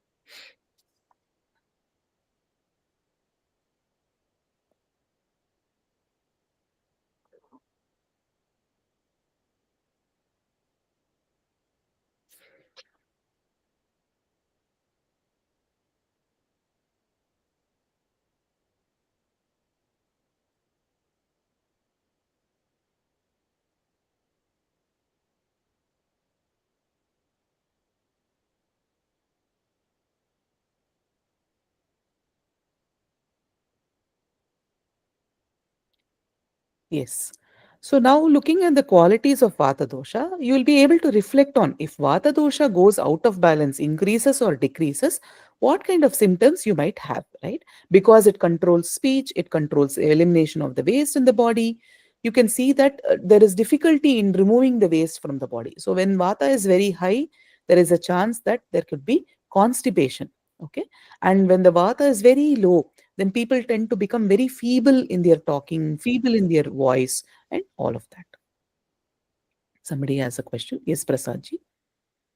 Yes. So now looking at the qualities of Vata dosha, you will be able to reflect on if Vata dosha goes out of balance, increases or decreases, what kind of symptoms you might have, right? Because it controls speech, it controls elimination of the waste in the body. You can see that there is difficulty in removing the waste from the body. So when Vata is very high, there is a chance that there could be constipation. Okay. And when the Vata is very low, then people tend to become very feeble in their talking, feeble in their voice, and all of that. Somebody has a question. Yes, Prasadji.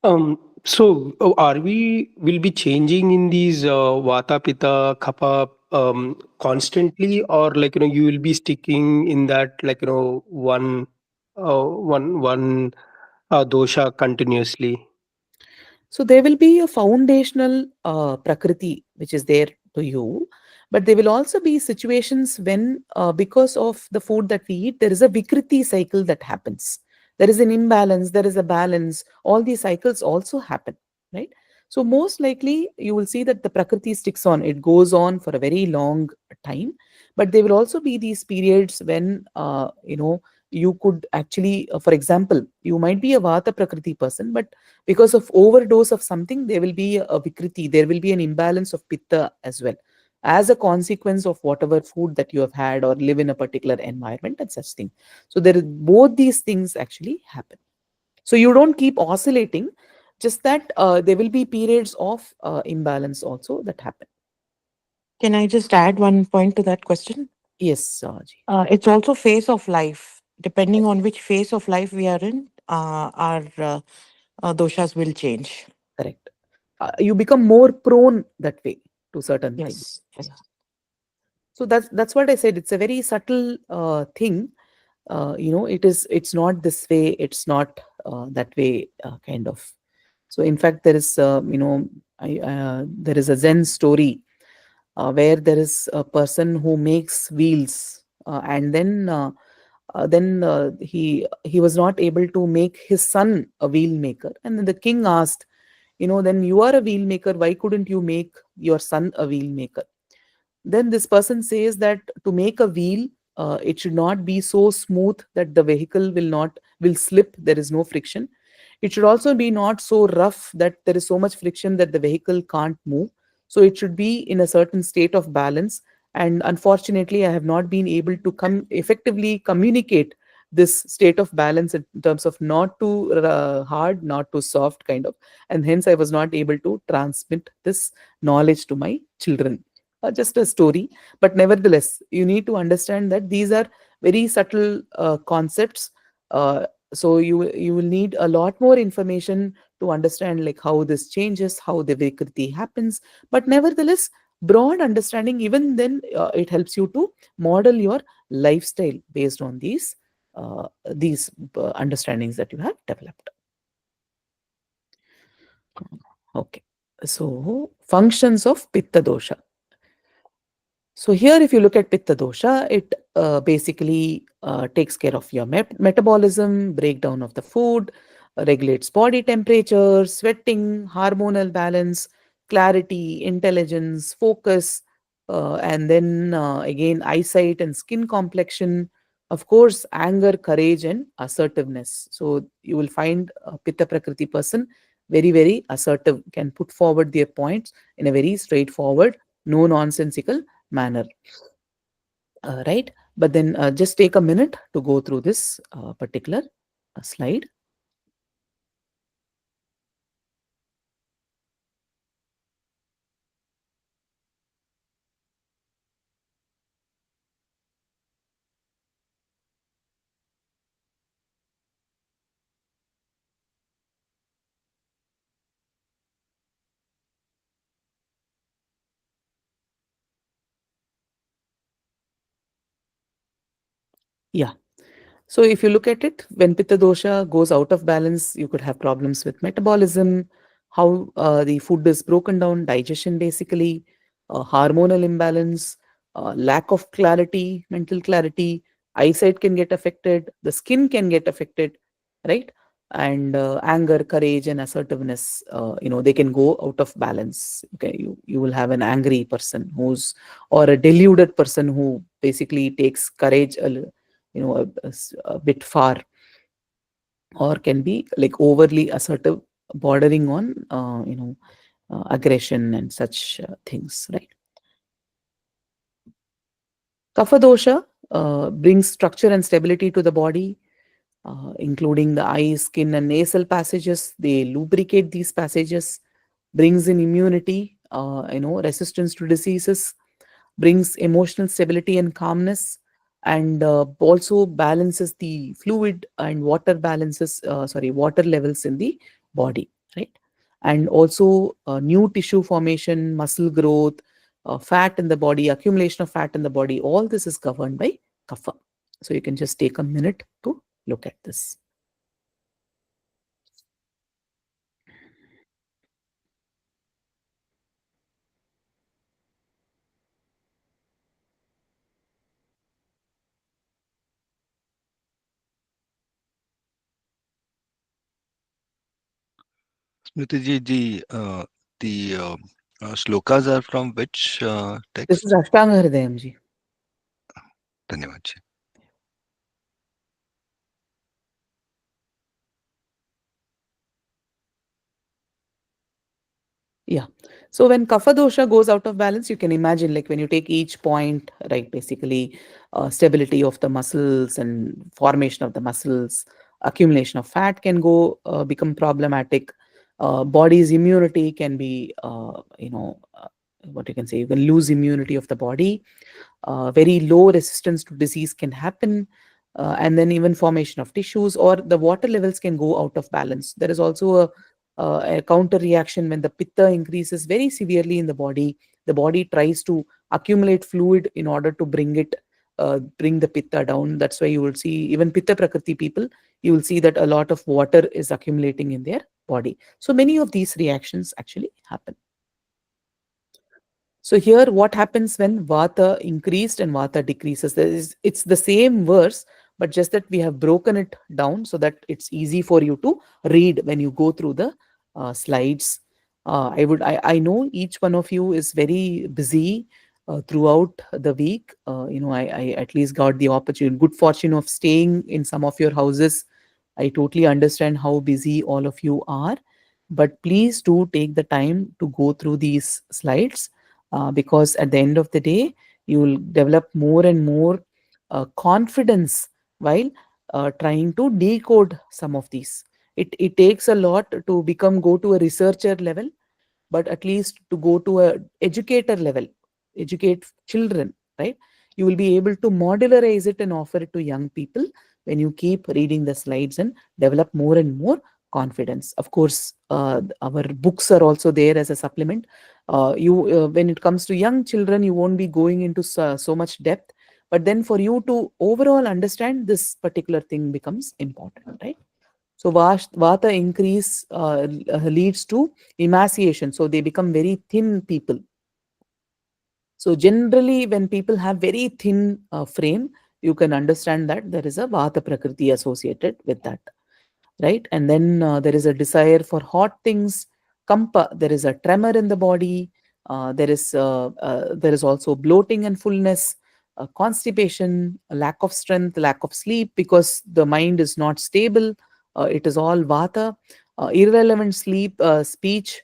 Are we will be changing in these Vata, Pitta, Kapha constantly, or like you will be sticking in that like one dosha continuously? So there will be a foundational prakriti which is there to you, but there will also be situations when, because of the food that we eat, there is a vikriti cycle that happens. There is an imbalance, there is a balance. All these cycles also happen, right? So most likely you will see that the prakriti sticks on. It goes on for a very long time, but there will also be these periods when you could actually, for example, you might be a vata prakriti person, but because of overdose of something, there will be a vikriti, there will be an imbalance of pitta as well, as a consequence of whatever food that you have had or live in a particular environment and such thing. So there is both these things actually happen. So you don't keep oscillating, just that there will be periods of imbalance also that happen. Can I just add one point to that question? Yes, Ji. It's also phase of life. Depending on which phase of life we are in, our doshas will change. Correct. You become more prone that way to certain things. Yes. Yes. So that's what I said. It's a very subtle thing. It's not this way. It's not that way, kind of. So in fact, there is there is a Zen story where there is a person who makes wheels, and then he was not able to make his son a wheel maker, and then the king asked, then you are a wheel maker, why couldn't you make your son a wheel maker? Then this person says that to make a wheel, it should not be so smooth that the vehicle will slip, there is no friction. It should also be not so rough that there is so much friction that the vehicle can't move. So it should be in a certain state of balance. And unfortunately, I have not been able to effectively communicate this state of balance in terms of not too hard, not too soft kind of. And hence I was not able to transmit this knowledge to my children. Just a story, but nevertheless, you need to understand that these are very subtle concepts. So you will need a lot more information to understand like how this changes, how the vikriti happens. But nevertheless, broad understanding, even then, it helps you to model your lifestyle based on these understandings that you have developed. Okay, so functions of pitta dosha. So here, if you look at Pitta dosha, it basically takes care of your metabolism, breakdown of the food, regulates body temperature, sweating, hormonal balance, clarity, intelligence, focus, and then again eyesight and skin complexion. Of course, anger, courage, and assertiveness. So you will find a Pitta Prakriti person very, very assertive, can put forward their points in a very straightforward, no nonsensical manner, right? But then just take a minute to go through this particular slide. Yeah. So if you look at it, when Pitta dosha goes out of balance, you could have problems with metabolism, how the food is broken down, digestion basically, hormonal imbalance, lack of clarity, mental clarity, eyesight can get affected, the skin can get affected, right? And anger, courage, and assertiveness, they can go out of balance. Okay, you will have an angry person or a deluded person who basically takes courage a bit far, or can be like overly assertive, bordering on aggression and such things, right? Kapha dosha brings structure and stability to the body, including the eye, skin, and nasal passages. They lubricate these passages, brings in immunity, resistance to diseases, brings emotional stability and calmness, and also balances the fluid and water levels in the body, right? And also new tissue formation, muscle growth, fat in the body, accumulation of fat in the body, all this is governed by kapha. So you can just take a minute to look at this. Smriti ji, the shlokas are from which This text? is Ashtanga Hridayam ji. Dhanyavad ji. Yeah. So when kapha dosha goes out of balance, you can imagine, like when you take each point, right, basically stability of the muscles and formation of the muscles, accumulation of fat can become problematic. Body's immunity can be, what you can say, you can lose immunity of the body. Very low resistance to disease can happen. And then even formation of tissues, or the water levels can go out of balance. There is also a counter reaction when the pitta increases very severely in the body. The body tries to accumulate fluid in order to bring the pitta down. That's why you will see even pitta prakriti people, you will see that a lot of water is accumulating in their body. So many of these reactions actually happen. So here what happens when vata increased and vata decreases? It's the same verse, but just that we have broken it down so that it's easy for you to read when you go through the slides. I know each one of you is very busy throughout the week. I at least got the good fortune of staying in some of your houses. I totally understand how busy all of you are, but please do take the time to go through these slides, because at the end of the day, you will develop more and more confidence while trying to decode some of these. It takes a lot to go to a researcher level, but at least to go to a educator level, educate children, right? You will be able to modularize it and offer it to young people when you keep reading the slides and develop more and more confidence. Of course, our books are also there as a supplement. When it comes to young children, you won't be going into so much depth, but then for you to overall understand, this particular thing becomes important, right? So vata increase leads to emaciation. So they become very thin people. So generally, when people have very thin frame, you can understand that there is a vata prakriti associated with that, right? And then there is a desire for hot things. Kampa, there is a tremor in the body. There is also bloating and fullness, constipation, a lack of strength, lack of sleep because the mind is not stable. It is all vata. Irrelevant speech,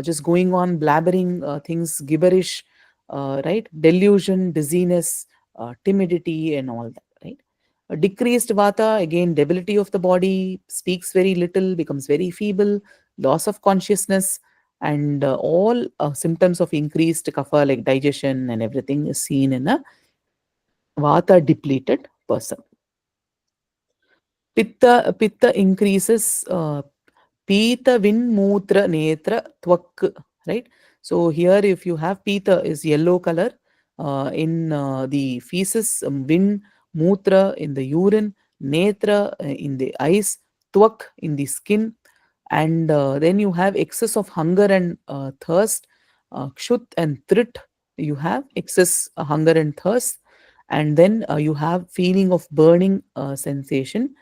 just going on blabbering things, gibberish, right? Delusion, dizziness, timidity, and all that, right? A decreased vata, again, debility of the body, speaks very little, becomes very feeble, loss of consciousness, and all symptoms of increased kapha, like digestion and everything, is seen in a vata depleted person. Pitta increases Pita Vin Mutra Netra Twak, right? So here, if you have Pita is yellow color in the feces, Vin Mutra in the urine, Netra in the eyes, Twak in the skin, and then you have excess of hunger and thirst, Kshut and Trit, you have excess hunger and thirst, and then you have feeling of burning sensation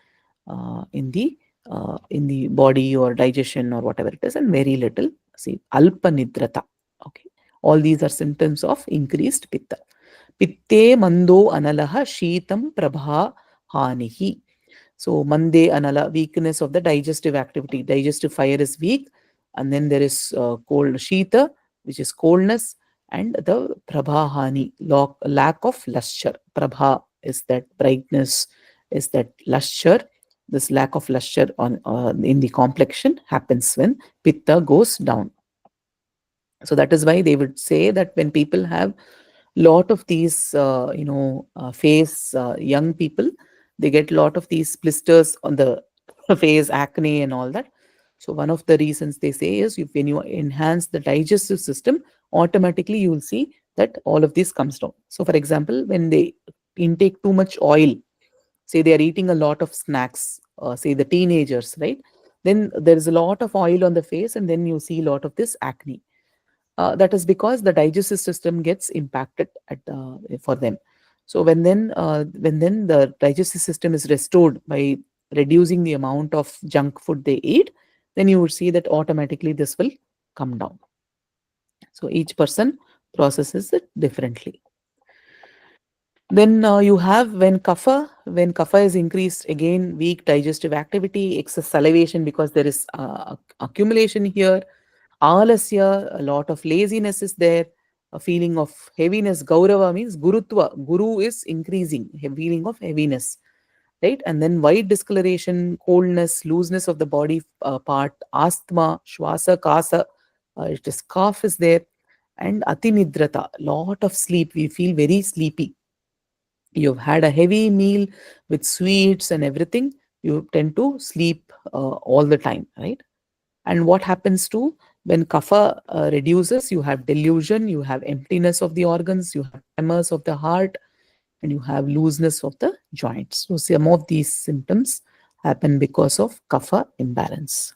in the body or digestion or whatever it is, and very little alpa nidrata. Okay, all these are symptoms of increased pitta. Pitte mando analaha sheetam prabha hanihi. So mande anala, weakness of the digestive activity. Digestive fire is weak, and then there is cold shita, which is coldness, and the prabha hani, lack of luster. Prabha is that brightness, is that luster. This lack of luster on in the complexion happens when pitta goes down. So that is why they would say that when people have lot of these face, young people, they get lot of these blisters on the face, acne and all that. So one of the reasons they say is, when you enhance the digestive system, automatically you will see that all of this comes down. So for example, when they intake too much oil, say they are eating a lot of snacks, say the teenagers, right, then there is a lot of oil on the face, and then you see a lot of this acne. That is because the digestive system gets impacted for them. So when then the digestive system is restored by reducing the amount of junk food they eat, then you would see that automatically this will come down. So each person processes it differently. Then you have when kapha is increased, again weak digestive activity, excess salivation because there is accumulation here. Alasya, a lot of laziness is there, a feeling of heaviness. Gaurava means gurutva. Guru is increasing, a feeling of heaviness, right? And then white discoloration, coldness, looseness of the body part, asthma, shwasa, kasa, it is cough is there, and atinidrata, lot of sleep. We feel very sleepy. You've had a heavy meal with sweets and everything. You tend to sleep all the time, right? And what happens to when kapha reduces, you have delusion, you have emptiness of the organs, you have tremors of the heart, and you have looseness of the joints. So some of these symptoms happen because of kapha imbalance.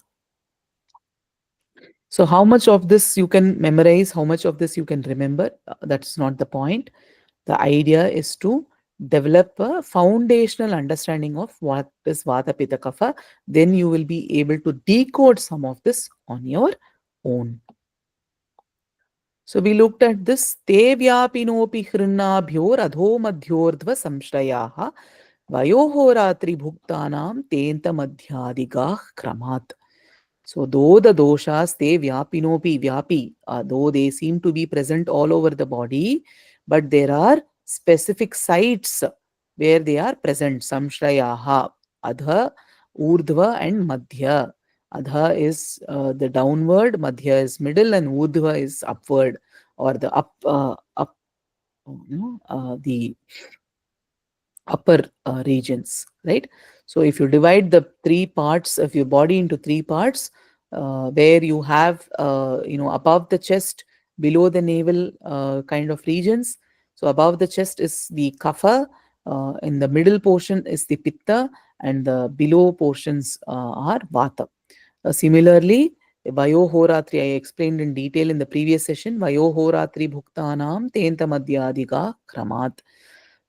So how much of this you can memorize, how much of this you can remember, that's not the point. The idea is to develop a foundational understanding of what is Vata Pitta Kapha. Then you will be able to decode some of this on your own. So we looked at this. Te vyapinopi hrinnabhyor adho madhyordhva samshrayaha vayoho ratri bhuktanam tenta madhyadigah kramat. So though the doshas, te vyapinopi, vyapi, though they seem to be present all over the body, but there are specific sites where they are present. Samshrayaha, adha, urdhva and madhya. Adha is the downward, madhya is middle, and urdhva is upward, or the the upper regions, right? So if you divide the three parts of your body into three parts, where you have above the chest, below the navel kind of regions. So above the chest is the kapha, in the middle portion is the pitta, and the below portions are vata. Similarly, Vayohoratri, I explained in detail in the previous session. Vayohoratri bhuktanam tenta madhyadika kramat.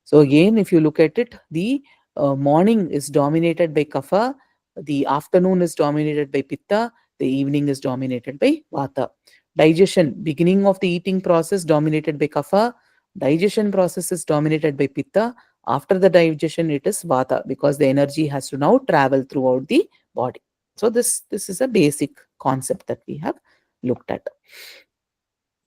So again, if you look at it, the morning is dominated by kapha, the afternoon is dominated by pitta, the evening is dominated by vata. Digestion, beginning of the eating process dominated by kapha, digestion process is dominated by pitta. After the digestion, it is vata, because the energy has to now travel throughout the body. So this is a basic concept that we have looked at.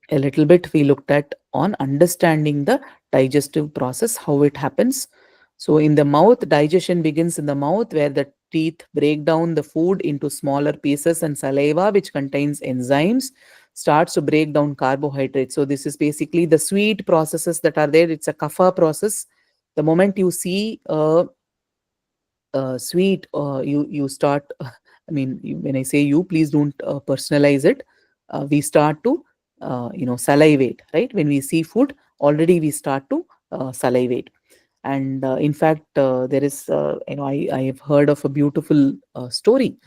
A little bit we looked at on understanding the digestive process, how it happens. So in the mouth, digestion begins in the mouth, where the teeth break down the food into smaller pieces, and saliva, which contains enzymes, starts to break down carbohydrates. So this is basically the sweet processes that are there. It's a kapha process. The moment you see sweet, you start when I say you, please don't personalize it. We start to salivate, right? When we see food, already we start to salivate. And in fact, there is I have heard of a beautiful story.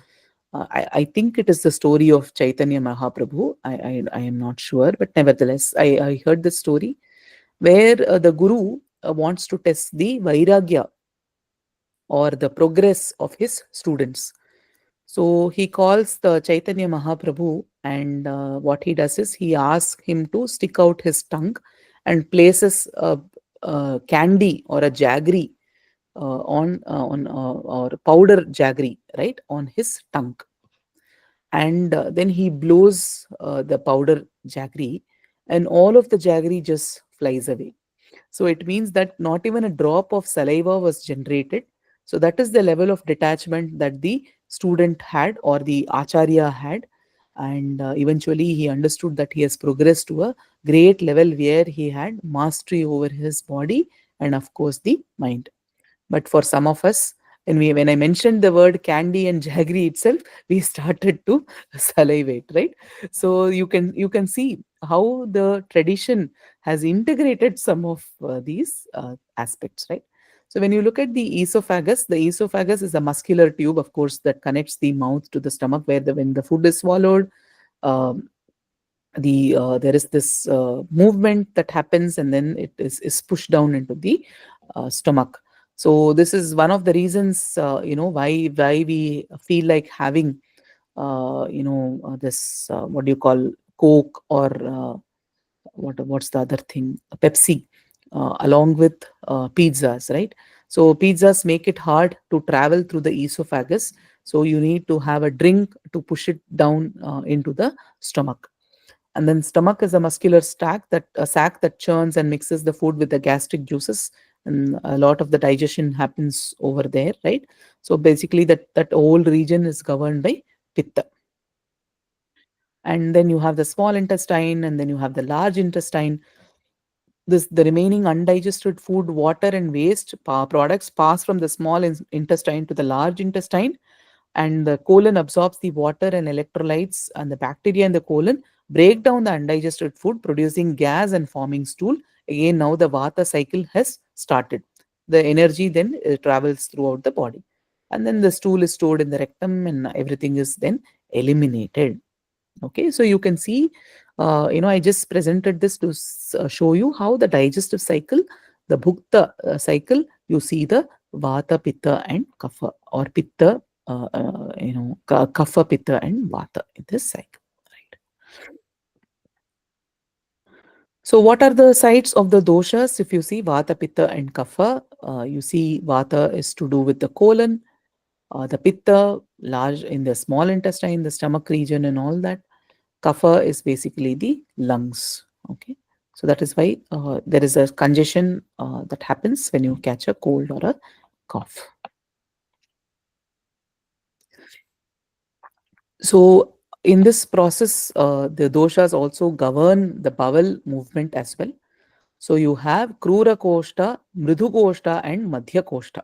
I think it is the story of Chaitanya Mahaprabhu. I am not sure, but nevertheless, I heard this story where the guru wants to test the vairagya, or the progress of his students. So he calls the Chaitanya Mahaprabhu, and what he does is he asks him to stick out his tongue and places a candy or a jaggery or powder jaggery, right, on his tongue. And then he blows the powder jaggery, and all of the jaggery just flies away. So it means that not even a drop of saliva was generated. So that is the level of detachment that the student had, or the acharya had. And eventually he understood that he has progressed to a great level where he had mastery over his body and, of course, the mind. But for some of us, when I mentioned the word candy and jaggery itself, we started to salivate, right? So you can see how the tradition has integrated some of these aspects, right? So when you look at the esophagus is a muscular tube, of course, that connects the mouth to the stomach, where when the food is swallowed, um, there is this movement that happens, and then it is pushed down into the stomach. So this is one of the reasons, why we feel like having this, what do you call, Coke, or what's the other thing, Pepsi, along with pizzas, right? So pizzas make it hard to travel through the esophagus, so you need to have a drink to push it down into the stomach. And then stomach is a muscular sac that churns and mixes the food with the gastric juices, and a lot of the digestion happens over there, right? So basically that whole region is governed by pitta. And then you have the small intestine, and then you have the large intestine. The remaining undigested food, water, and waste products pass from the small intestine to the large intestine, and the colon absorbs the water and electrolytes, and the bacteria in the colon break down the undigested food, producing gas and forming stool. Again, now the vata cycle has started. The energy then travels throughout the body, and then the stool is stored in the rectum, and everything is then eliminated. Okay, so you can see, I just presented this to show you how the digestive cycle, the bhukta cycle, you see the vata, pitta, and kapha, or pitta, kapha, pitta, and vata in this cycle. Right. So what are the sites of the doshas? If you see vata, pitta, and kapha, you see vata is to do with the colon, the pitta large in the small intestine, the stomach region, and all that. Kapha is basically the lungs. Okay, so that is why there is a congestion that happens when you catch a cold or a cough. So in this process, the doshas also govern the bowel movement as well. So you have krura koshta, mridhu koshta, and madhya koshta.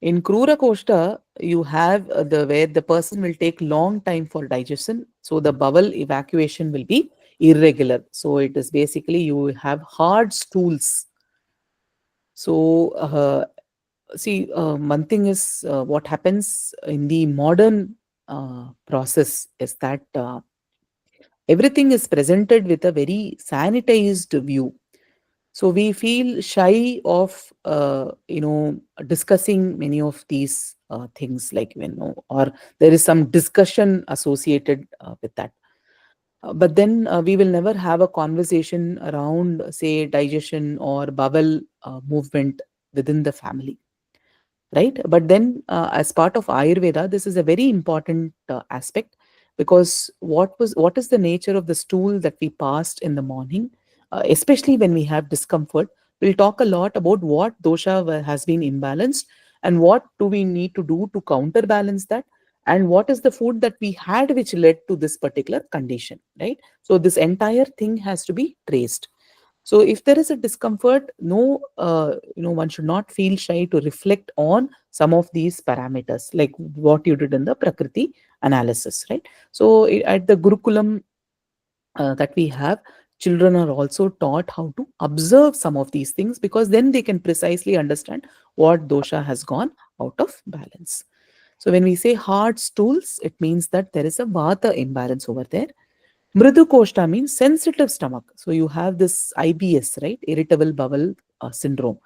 In krura koshta, you have where the person will take long time for digestion. So the bowel evacuation will be irregular. So it is basically you have hard stools. So see, one thing is what happens in the modern process is that everything is presented with a very sanitized view. So we feel shy of discussing many of these things, like or there is some discussion associated with that. But then we will never have a conversation around, say, digestion or bowel movement within the family, right? But then as part of Ayurveda, this is a very important aspect, because what is the nature of the stool that we passed in the morning, especially when we have discomfort. We'll talk a lot about what dosha has been imbalanced, and what do we need to do to counterbalance that, and what is the food that we had which led to this particular condition, right? So this entire thing has to be traced. So if there is a discomfort, one should not feel shy to reflect on some of these parameters, like what you did in the Prakriti analysis, right? So at the Gurukulam that we have, children are also taught how to observe some of these things, because then they can precisely understand what dosha has gone out of balance. So when we say hard stools, it means that there is a vata imbalance over there. Mridu koshta means sensitive stomach. So you have this IBS, right? Irritable bowel syndrome.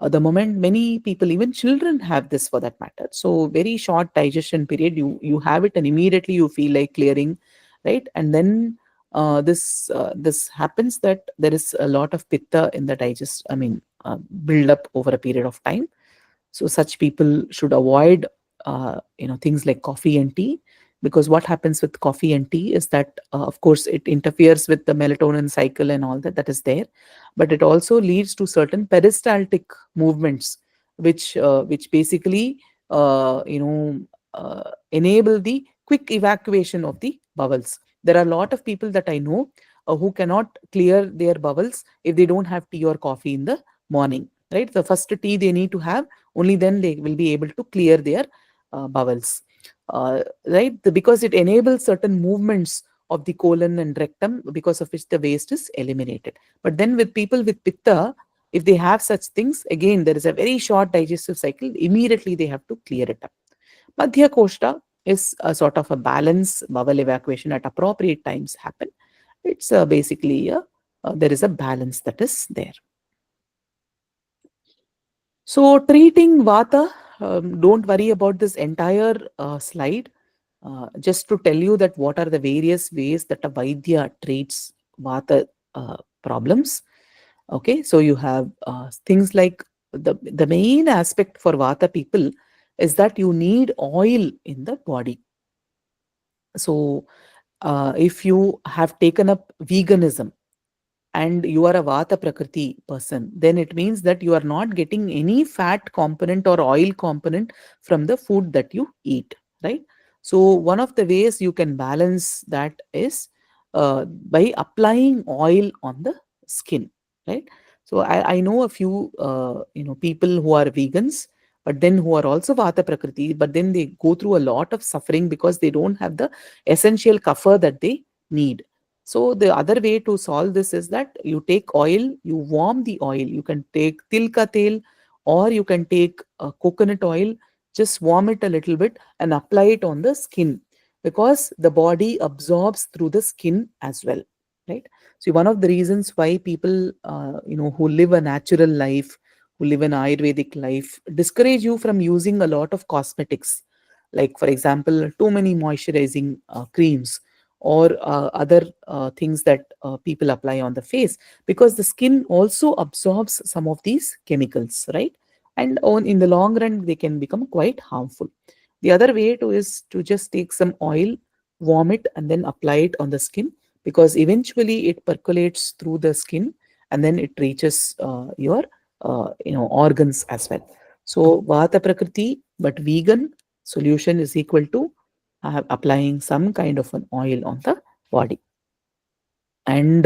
The moment many people, even children, have this for that matter. So very short digestion period, you have it, and immediately you feel like clearing, right? And then this happens that there is a lot of pitta in the build up over a period of time. So such people should avoid things like coffee and tea, because what happens with coffee and tea is that of course it interferes with the melatonin cycle and all that is there, but it also leads to certain peristaltic movements which basically enable the quick evacuation of the bowels. There are a lot of people that I know who cannot clear their bowels if they don't have tea or coffee in the morning, right? The first tea they need to have, only then they will be able to clear their bowels, right? Because it enables certain movements of the colon and rectum, because of which the waste is eliminated. But then with people with pitta, if they have such things, again there is a very short digestive cycle, immediately they have to clear it up. Madhya Koshta is a sort of a balance. Bowel evacuation at appropriate times happen. It's basically there is a balance that is there. So treating Vata, don't worry about this entire slide. Just to tell you that what are the various ways that a Vaidya treats Vata problems. Okay, so you have things like the main aspect for Vata people is that you need oil in the body. So if you have taken up veganism and you are a Vata Prakriti person, then it means that you are not getting any fat component or oil component from the food that you eat, right? So one of the ways you can balance that is by applying oil on the skin, right? So I know a few people who are vegans, but then who are also Vata Prakriti, but then they go through a lot of suffering because they don't have the essential kapha that they need. So the other way to solve this is that you take oil, you warm the oil. You can take tilka tel, or you can take coconut oil, just warm it a little bit and apply it on the skin, because the body absorbs through the skin as well, right? So one of the reasons why people, who live a natural life, who live an Ayurvedic life, discourage you from using a lot of cosmetics, like for example, too many moisturizing creams, or other things that people apply on the face, because the skin also absorbs some of these chemicals, right? And in the long run they can become quite harmful. The other way to is to just take some oil, warm it, and then apply it on the skin, because eventually it percolates through the skin and then it reaches your organs as well. So Vata Prakriti but vegan solution is equal to applying some kind of an oil on the body. And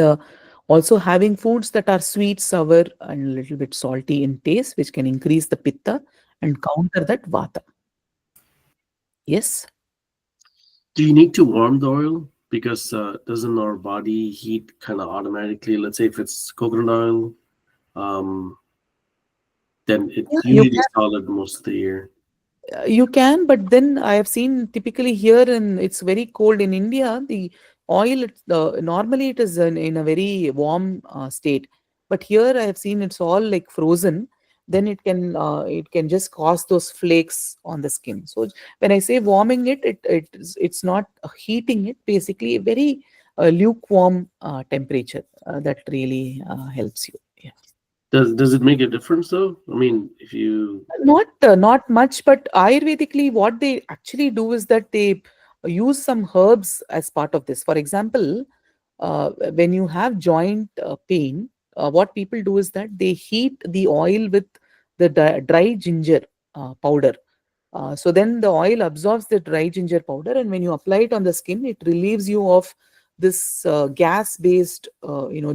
also having foods that are sweet, sour, and a little bit salty in taste, which can increase the pitta and counter that vata. Yes? Do you need to warm the oil? Because doesn't our body heat kind of automatically? Let's say if it's coconut oil, then it's Yeah, usually solid most of the year. you can, but then I have seen typically here, and it's very cold in India, the oil, normally it is in a very warm state. But here I have seen it's all like frozen. Then it can just cause those flakes on the skin. So when I say warming it, it's not heating it. Basically, a very lukewarm temperature that really helps you. Yeah. Does it make a difference though? I mean, if you Not much, but Ayurvedically, what they actually do is that they use some herbs as part of this. For example, when you have joint pain, what people do is that they heat the oil with the dry ginger powder. So then the oil absorbs the dry ginger powder, and when you apply it on the skin, it relieves you of this gas-based,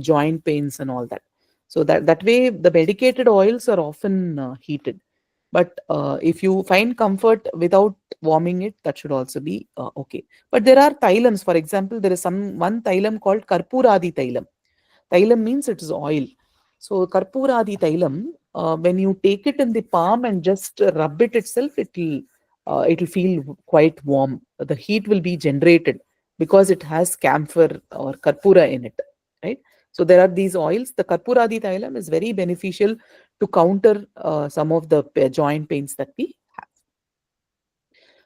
joint pains and all that. So that way, the medicated oils are often heated. But if you find comfort without warming it, that should also be okay. But there are thylams. For example, there is one tylam called Karpuradi tylam. Tylam means it is oil. So Karpuradi tylam, when you take it in the palm and just rub it itself, it'll feel quite warm. The heat will be generated because it has camphor or karpura in it, right? So there are these oils. The Karpuradi tylam is very beneficial to counter some of the joint pains that we have.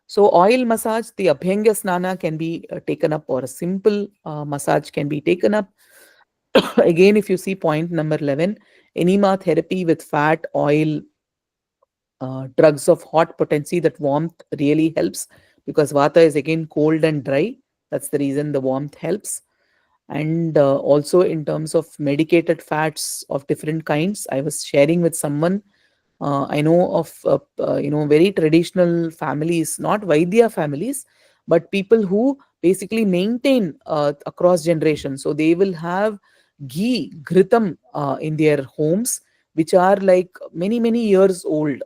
So oil massage, the Abhyanga Snana can be taken up, or a simple massage can be taken up. Again, if you see point number 11, enema therapy with fat, oil, drugs of hot potency. That warmth really helps, because vata is again cold and dry. That's the reason the warmth helps. And also in terms of medicated fats of different kinds, I was sharing with someone, I know of very traditional families, not Vaidya families, but people who basically maintain across generations. So they will have ghee, ghritam in their homes, which are like many, many years old.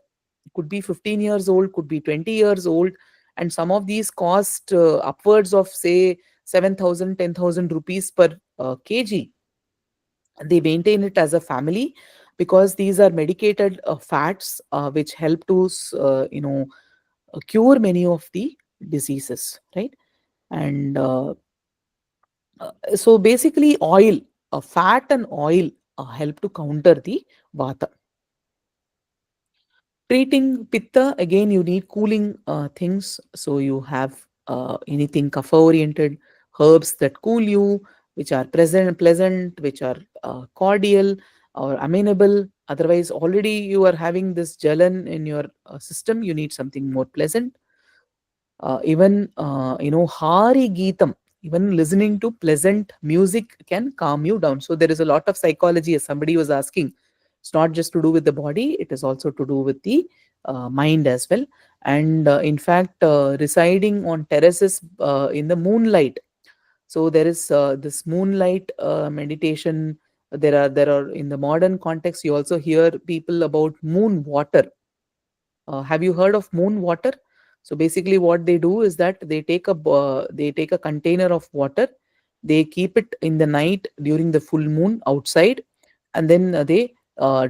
Could be 15 years old, could be 20 years old. And some of these cost upwards of, say, 7,000, 10,000 rupees per kg. They maintain it as a family, because these are medicated fats which help to cure many of the diseases, right? And so basically oil, fat and oil help to counter the vata. Treating pitta, again, you need cooling things. So you have anything kapha oriented, herbs that cool you, which are pleasant, which are cordial or amenable. Otherwise, already you are having this jalan in your system. You need something more pleasant. Even Hari Geetam, even listening to pleasant music can calm you down. So there is a lot of psychology, as somebody was asking. It's not just to do with the body, it is also to do with the mind as well. And in fact, residing on terraces in the moonlight. So there is this moonlight meditation. There are in the modern context, you also hear people about moon water. Have you heard of moon water? So basically, what they do is that they take a container of water, they keep it in the night during the full moon outside, and then they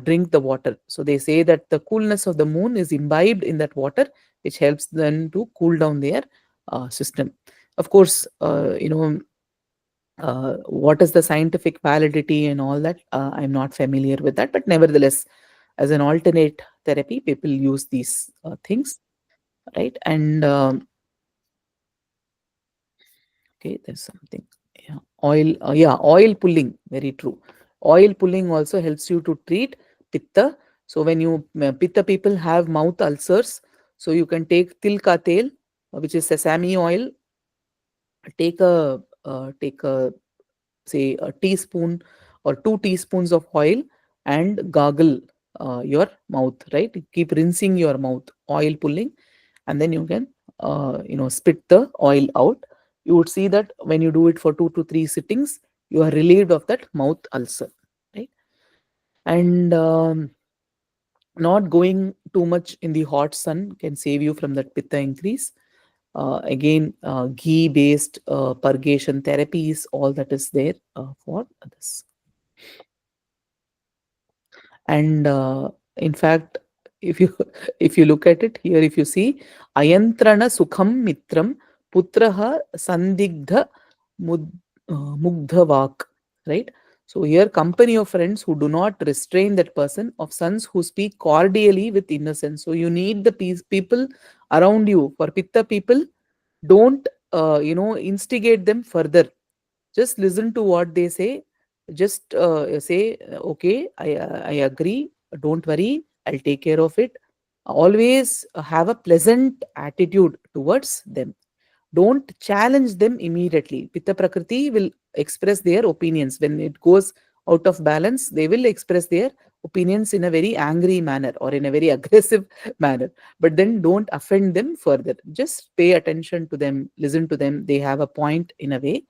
drink the water. So they say that the coolness of the moon is imbibed in that water, which helps them to cool down their system. Of course, what is the scientific validity and all that? I'm not familiar with that, but nevertheless, as an alternate therapy, people use these things, right? And okay, there's something. Yeah, oil pulling. Very true. Oil pulling also helps you to treat pitta. So when pitta people have mouth ulcers, so you can take tilka tel, which is sesame oil. Take a say a teaspoon or 2 teaspoons of oil, and gargle your mouth, right? Keep rinsing your mouth, oil pulling, and then you can spit the oil out. You would see that when you do it for 2 to 3 sittings, you are relieved of that mouth ulcer, right? And not going too much in the hot sun can save you from that pitta increase. Again, ghee based purgation therapies, all that is there for this. And in fact, if you if you look at it here, if you see ayantrana sukham mitram putraha sandigdha mugdha vak, right? So here, company of friends who do not restrain that person, of sons who speak cordially with innocence. So you need the people around you. For pitta people, don't instigate them further. Just listen to what they say. Just say, okay, I agree, don't worry, I'll take care of it. Always have a pleasant attitude towards them. Don't challenge them immediately. Pitta Prakriti will express their opinions. When it goes out of balance, they will express their opinions in a very angry manner or in a very aggressive manner. But then don't offend them further. Just pay attention to them, listen to them. They have a point in a way.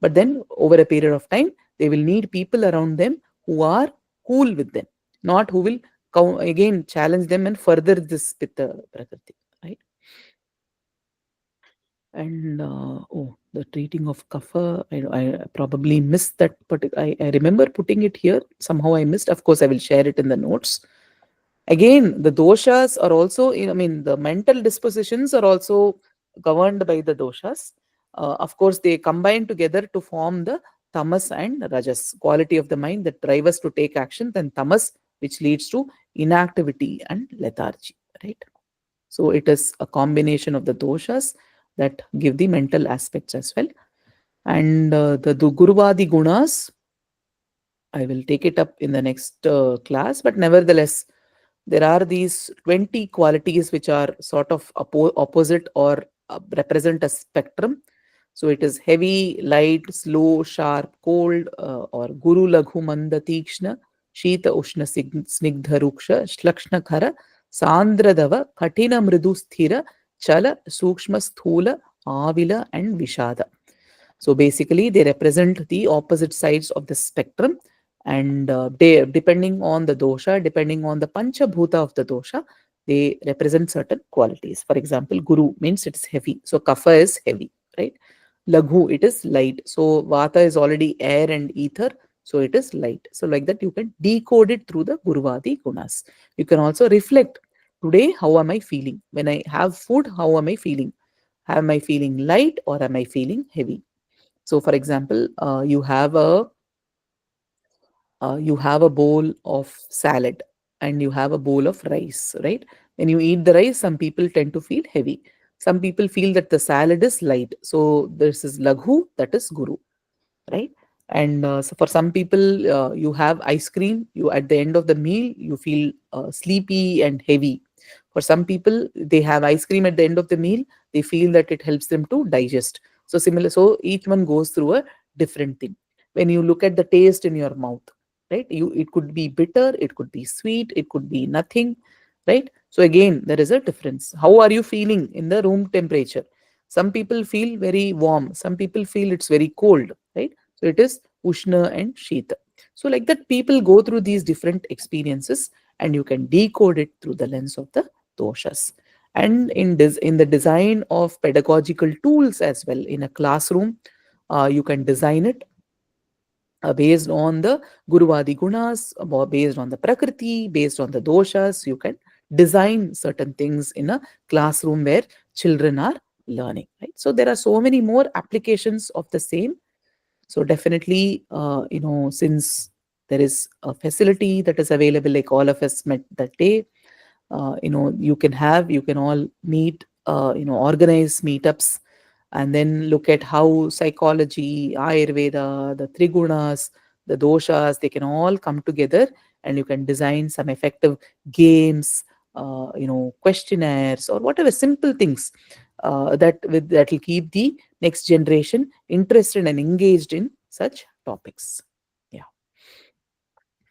But then over a period of time, they will need people around them who are cool with them, not who will again challenge them and further this Pitta Prakriti, right? And the treating of kapha, I probably missed that, but I remember putting it here. Somehow I missed. Of course, I will share it in the notes. Again, the doshas are also, the mental dispositions are also governed by the doshas. Of course, they combine together to form the tamas and rajas, quality of the mind that drive us to take action, then tamas, which leads to inactivity and lethargy, right? So it is a combination of the doshas that give the mental aspects as well. And the Guruvadi gunas, I will take it up in the next class, but nevertheless, there are these 20 qualities which are sort of opposite or represent a spectrum. So it is heavy, light, slow, sharp, cold, or Guru Laghu Manda Tikshna, Shita Ushna Snigdha Ruksha, Shlakshna Khara, Sandradava, Katina Mridu Sthira, Chala, Sukshma Sthula, Avila, and Vishada. So basically, they represent the opposite sides of the spectrum, and they, depending on the dosha, depending on the panchabhuta of the dosha, they represent certain qualities. For example, Guru means it is heavy, so Kapha is heavy, right? Laghu, it is light. So Vata is already air and ether, so it is light. So like that, you can decode it through the Guruvadi gunas. You can also reflect, today, how am I feeling? When I have food, how am I feeling? Am I feeling light or am I feeling heavy? So, for example, you have a bowl of salad and you have a bowl of rice, right? When you eat the rice, some people tend to feel heavy. Some people feel that the salad is light. So this is laghu, that is guru, right? And so for some people, you have ice cream. You at the end of the meal, you feel sleepy and heavy. For some people, they have ice cream at the end of the meal. They feel that it helps them to digest. So similar. So each one goes through a different thing. When you look at the taste in your mouth, right? It could be bitter, it could be sweet, it could be nothing, right? So again, there is a difference. How are you feeling in the room temperature? Some people feel very warm. Some people feel it's very cold, right? So it is Ushna and Shita. So like that, people go through these different experiences, and you can decode it through the lens of the doshas. And in the design of pedagogical tools as well, in a classroom, you can design it based on the Guruvadi gunas, based on the Prakriti, based on the doshas. You can design certain things in a classroom where children are learning, right? So there are so many more applications of the same. So definitely, since there is a facility that is available, like all of us met that day, you can all meet, organize meetups, and then look at how psychology, Ayurveda, the trigunas, the doshas, they can all come together, and you can design some effective games, questionnaires, or whatever simple things that will keep the next generation interested and engaged in such topics. Yeah.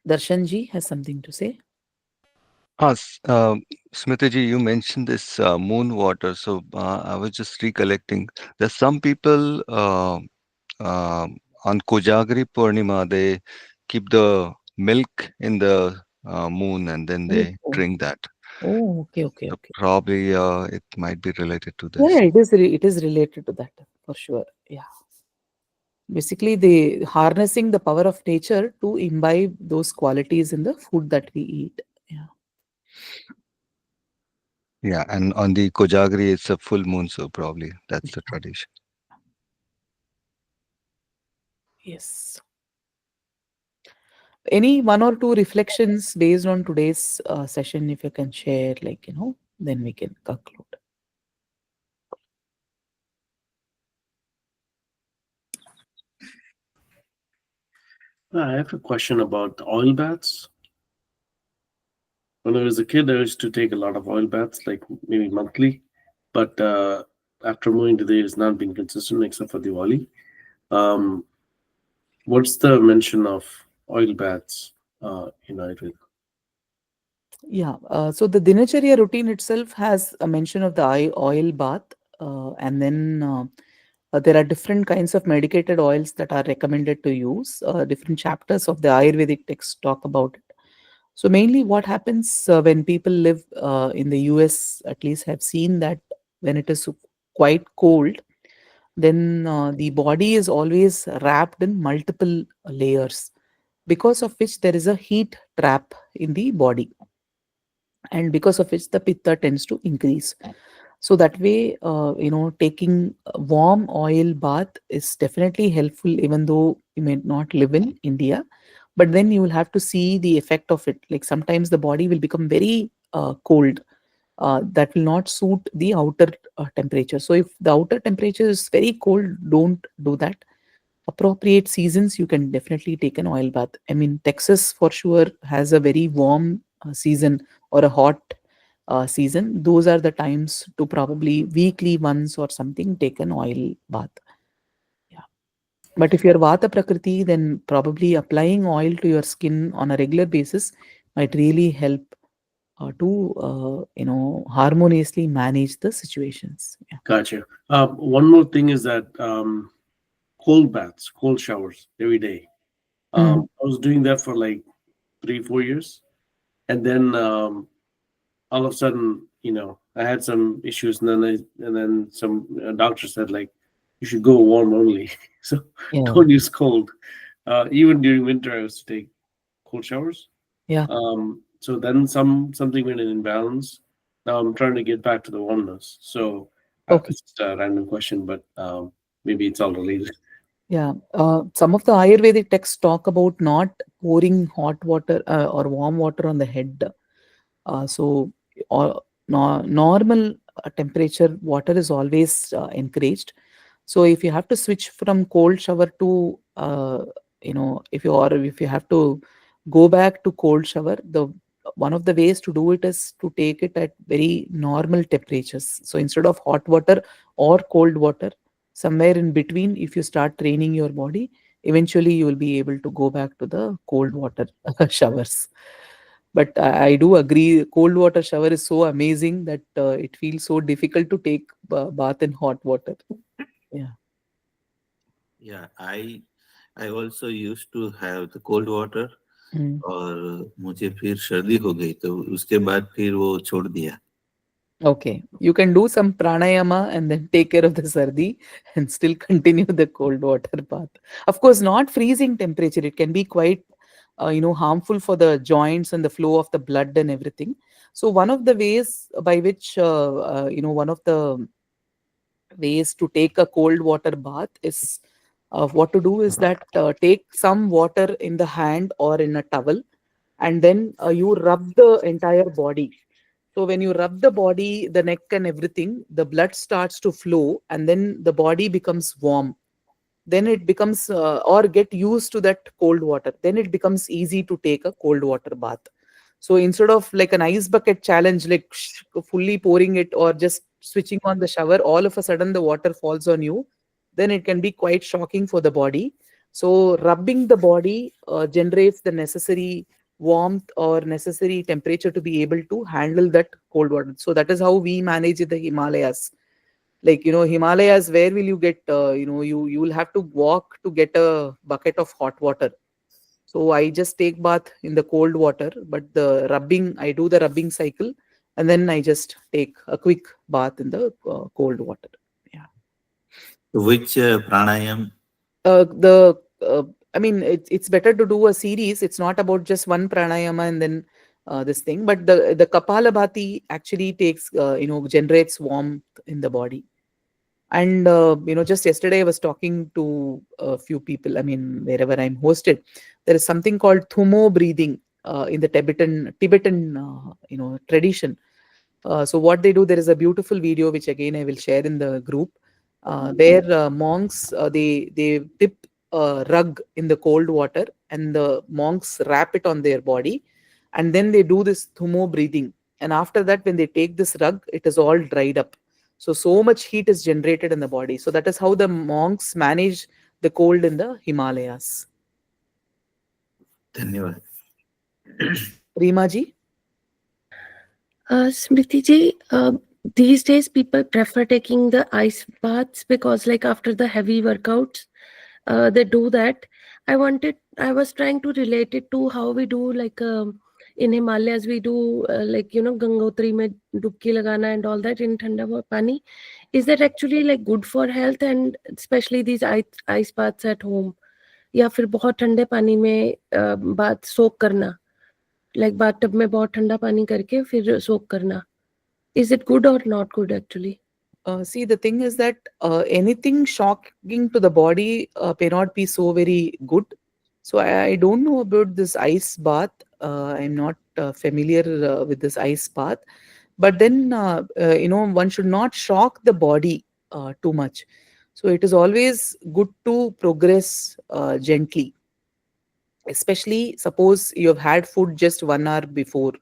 Darshanji has something to say. Smriti, you mentioned this moon water. So I was just recollecting. There's some people on Kojagri Purnima, they keep the milk in the moon and then Oh, they oh, drink that. oh, okay, okay, So okay. probably it might be related to Yeah, this. it is related to that for sure. Yeah. Basically, they harnessing the power of nature to imbibe those qualities in the food that we eat. Yeah. Yeah, and on the Kojagri, it's a full moon, so probably that's the tradition. Yes. Any one or two reflections based on today's session, if you can share, then we can conclude. I have a question about oil baths. When I was a kid, I used to take a lot of oil baths, like maybe monthly. But after moving to the, it's not been consistent except for Diwali. What's the mention of oil baths in Ayurveda? Yeah. So the Dinacharya routine itself has a mention of the oil bath, and then there are different kinds of medicated oils that are recommended to use. Different chapters of the Ayurvedic text talk about it. So mainly, what happens when people live in the US, at least, have seen that when it is quite cold, then the body is always wrapped in multiple layers, because of which there is a heat trap in the body, and because of which the pitta tends to increase. So that way, taking a warm oil bath is definitely helpful, even though you may not live in India. But then you will have to see the effect of it. Like sometimes the body will become very cold. That will not suit the outer temperature. So if the outer temperature is very cold, don't do that. Appropriate seasons, you can definitely take an oil bath. I mean, Texas for sure has a very warm season or a hot season, those are the times to probably weekly once or something take an oil bath. Yeah. But if you're Vata Prakriti, then probably applying oil to your skin on a regular basis might really help to harmoniously manage the situations. Yeah. Gotcha. One more thing is that cold baths, cold showers every day. I was doing that for like 3, 4 years, and then all of a sudden, I had some issues, and then some doctor said like you should go warm only, so Yeah. don't use cold. Even during winter, I used to take cold showers. Yeah. So then something went in imbalance. Now I'm trying to get back to the warmness. So Okay. it's just a random question, but maybe it's all related. Yeah. Some of the Ayurvedic texts talk about not pouring hot water or warm water on the head. So, normal temperature water is always encouraged. So, if you have to switch from cold shower to, if you have to go back to cold shower, the one of the ways to do it is to take it at very normal temperatures. So, instead of hot water or cold water, somewhere in between, if you start training your body, eventually you will be able to go back to the cold water showers. But I do agree, cold water shower is so amazing that it feels so difficult to take bath in hot water. Yeah. Yeah, I also used to have the cold water, और मुझे फिर सर्दी हो गई तो उसके बाद फिर वो छोड़ दिया. Okay, you can do some pranayama and then take care of the sardi and still continue the cold water bath. Of course, not freezing temperature. It can be quite, harmful for the joints and the flow of the blood and everything. So one of the ways by which, one of the ways to take a cold water bath is what to do is that take some water in the hand or in a towel, and then you rub the entire body. So when you rub the body, the neck and everything, the blood starts to flow and then the body becomes warm. Then it becomes, or get used to that cold water. Then it becomes easy to take a cold water bath. So instead of like an ice bucket challenge, like fully pouring it or just switching on the shower, all of a sudden the water falls on you, then it can be quite shocking for the body. So rubbing the body generates the necessary warmth or necessary temperature to be able to handle that cold water. So that is how we manage the Himalayas. Like, Himalayas, where will you get, you will have to walk to get a bucket of hot water. So I just take bath in the cold water, but the rubbing, I do the rubbing cycle, and then I just take a quick bath in the cold water. Yeah. Which pranayam? I mean, it's better to do a series. It's not about just one pranayama and then this thing, but the Kapalabhati actually takes, generates warmth in the body. And, just yesterday I was talking to a few people. I mean, wherever I'm hosted, there is something called Thumo breathing in the Tibetan tradition. So what they do, there is a beautiful video, which again I will share in the group, where monks, they dip a rug in the cold water and the monks wrap it on their body, and then they do this Thumo breathing. And after that, when they take this rug, it is all dried up. So much heat is generated in the body. So that is how the monks manage the cold in the Himalayas. धन्यवाद. Reema ji? Smriti ji, these days people prefer taking the ice baths because like after the heavy workouts, they do that. I was trying to relate it to how we do like in Himalayas, we do Gangotri mein dubki lagana and all that in thanda pani. Is that actually like good for health, and especially these ice baths at home? या फिर बहुत ठंडे पानी में bath सोक करना, like bathtub में बहुत ठंडा पानी करके फिर सोक करना. Is it good or not good actually? See, the thing is that anything shocking to the body may not be so very good. So I don't know about this ice bath. I'm not familiar with this ice bath. But then, one should not shock the body too much. So it is always good to progress gently. Especially suppose you have had food just 1 hour before.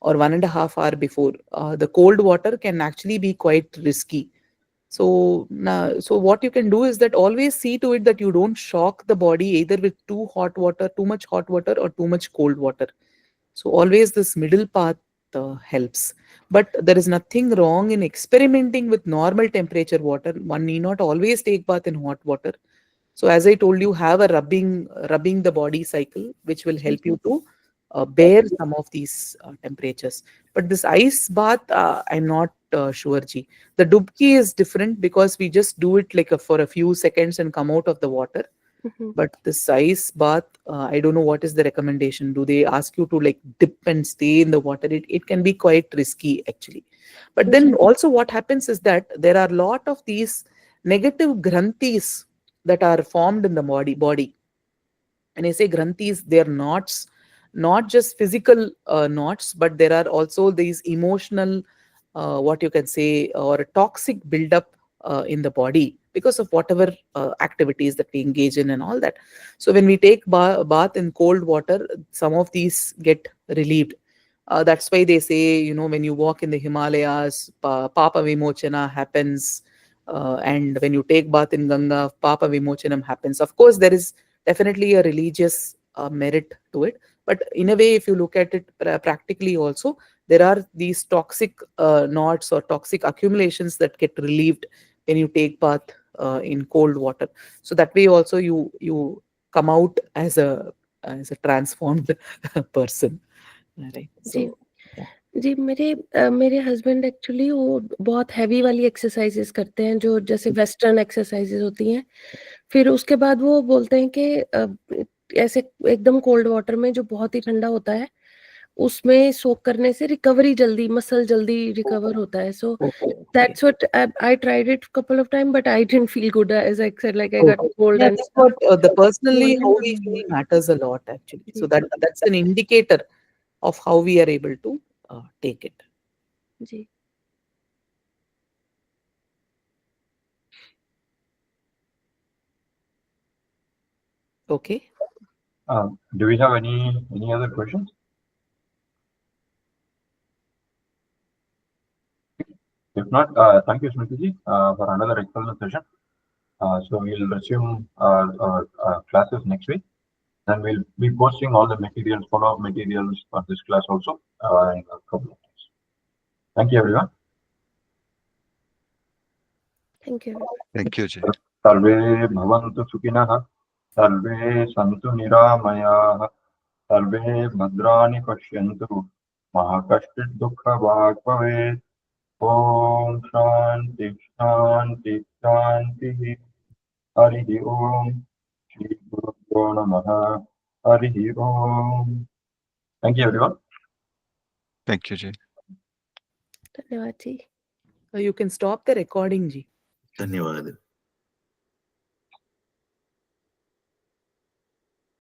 or 1.5 hour before, the cold water can actually be quite risky. So, so what you can do is that always see to it that you don't shock the body either with too hot water, too much hot water, or too much cold water. So always this middle path helps. But there is nothing wrong in experimenting with normal temperature water. One need not always take bath in hot water. So as I told you, have a rubbing the body cycle, which will help you to bear some of these temperatures. But this ice bath, I'm not sure, Ji. The dubki is different because we just do it like for a few seconds and come out of the water. Mhm. But this ice bath, I don't know what is the recommendation. Do they ask you to like dip and stay in the water? It can be quite risky actually. But then also what happens is that there are a lot of these negative granthis that are formed in the body. And I say granthis, they're knots, not just physical knots, but there are also these emotional, what you can say, or toxic buildup in the body because of whatever activities that we engage in and all that. So when we take bath in cold water, some of these get relieved. That's why they say, when you walk in the Himalayas, Papa Vimochana happens. And when you take bath in Ganga, Papa Vimochanam happens. Of course, there is definitely a religious merit to it. But in a way, if you look at it practically also, there are these toxic knots or toxic accumulations that get relieved when you take bath in cold water. So that way also you come out as a transformed person. Right. Ji So yeah. जी मेरे husband actually वो बहुत heavy वाली exercises करते हैं जो जैसे western exercises होती हैं। फिर उसके बाद वो बोलते हैं कि ऐसे एकदम कोल्ड वाटर में जो बहुत ही ठंडा होता है, उसमें सोक करने से रिकवरी जल्दी मसल जल्दी रिकवर होता है। So that's what I tried it couple of time but I didn't feel good as I said like I got cold Yeah, and that's what the personally how we feel matters a lot actually. So that's an indicator of how we are able to take it. जी। Okay. Do we have any other questions? If not, thank you, Smriti, for another excellent session. So we'll resume our classes next week, and we'll be posting all the materials, follow-up materials for this class also in a couple of days. Thank you, everyone. Thank you. Thank you, Jay. सर्वे भवन्तु सुखिनः, सर्वे सन्तु निरामयाः, सर्वे भद्राणि पश्यन्तु, मा कश्चित् दुःखभाग् भवेत्। ॐ शान्ति शान्ति शान्तिः। हरिः ओम्। श्री गुरुभ्यो नमः। हरिः ओम्। Thank you, everyone. Thank you, Jay. धन्यवाद जी। You can stop the recording, Ji. धन्यवाद।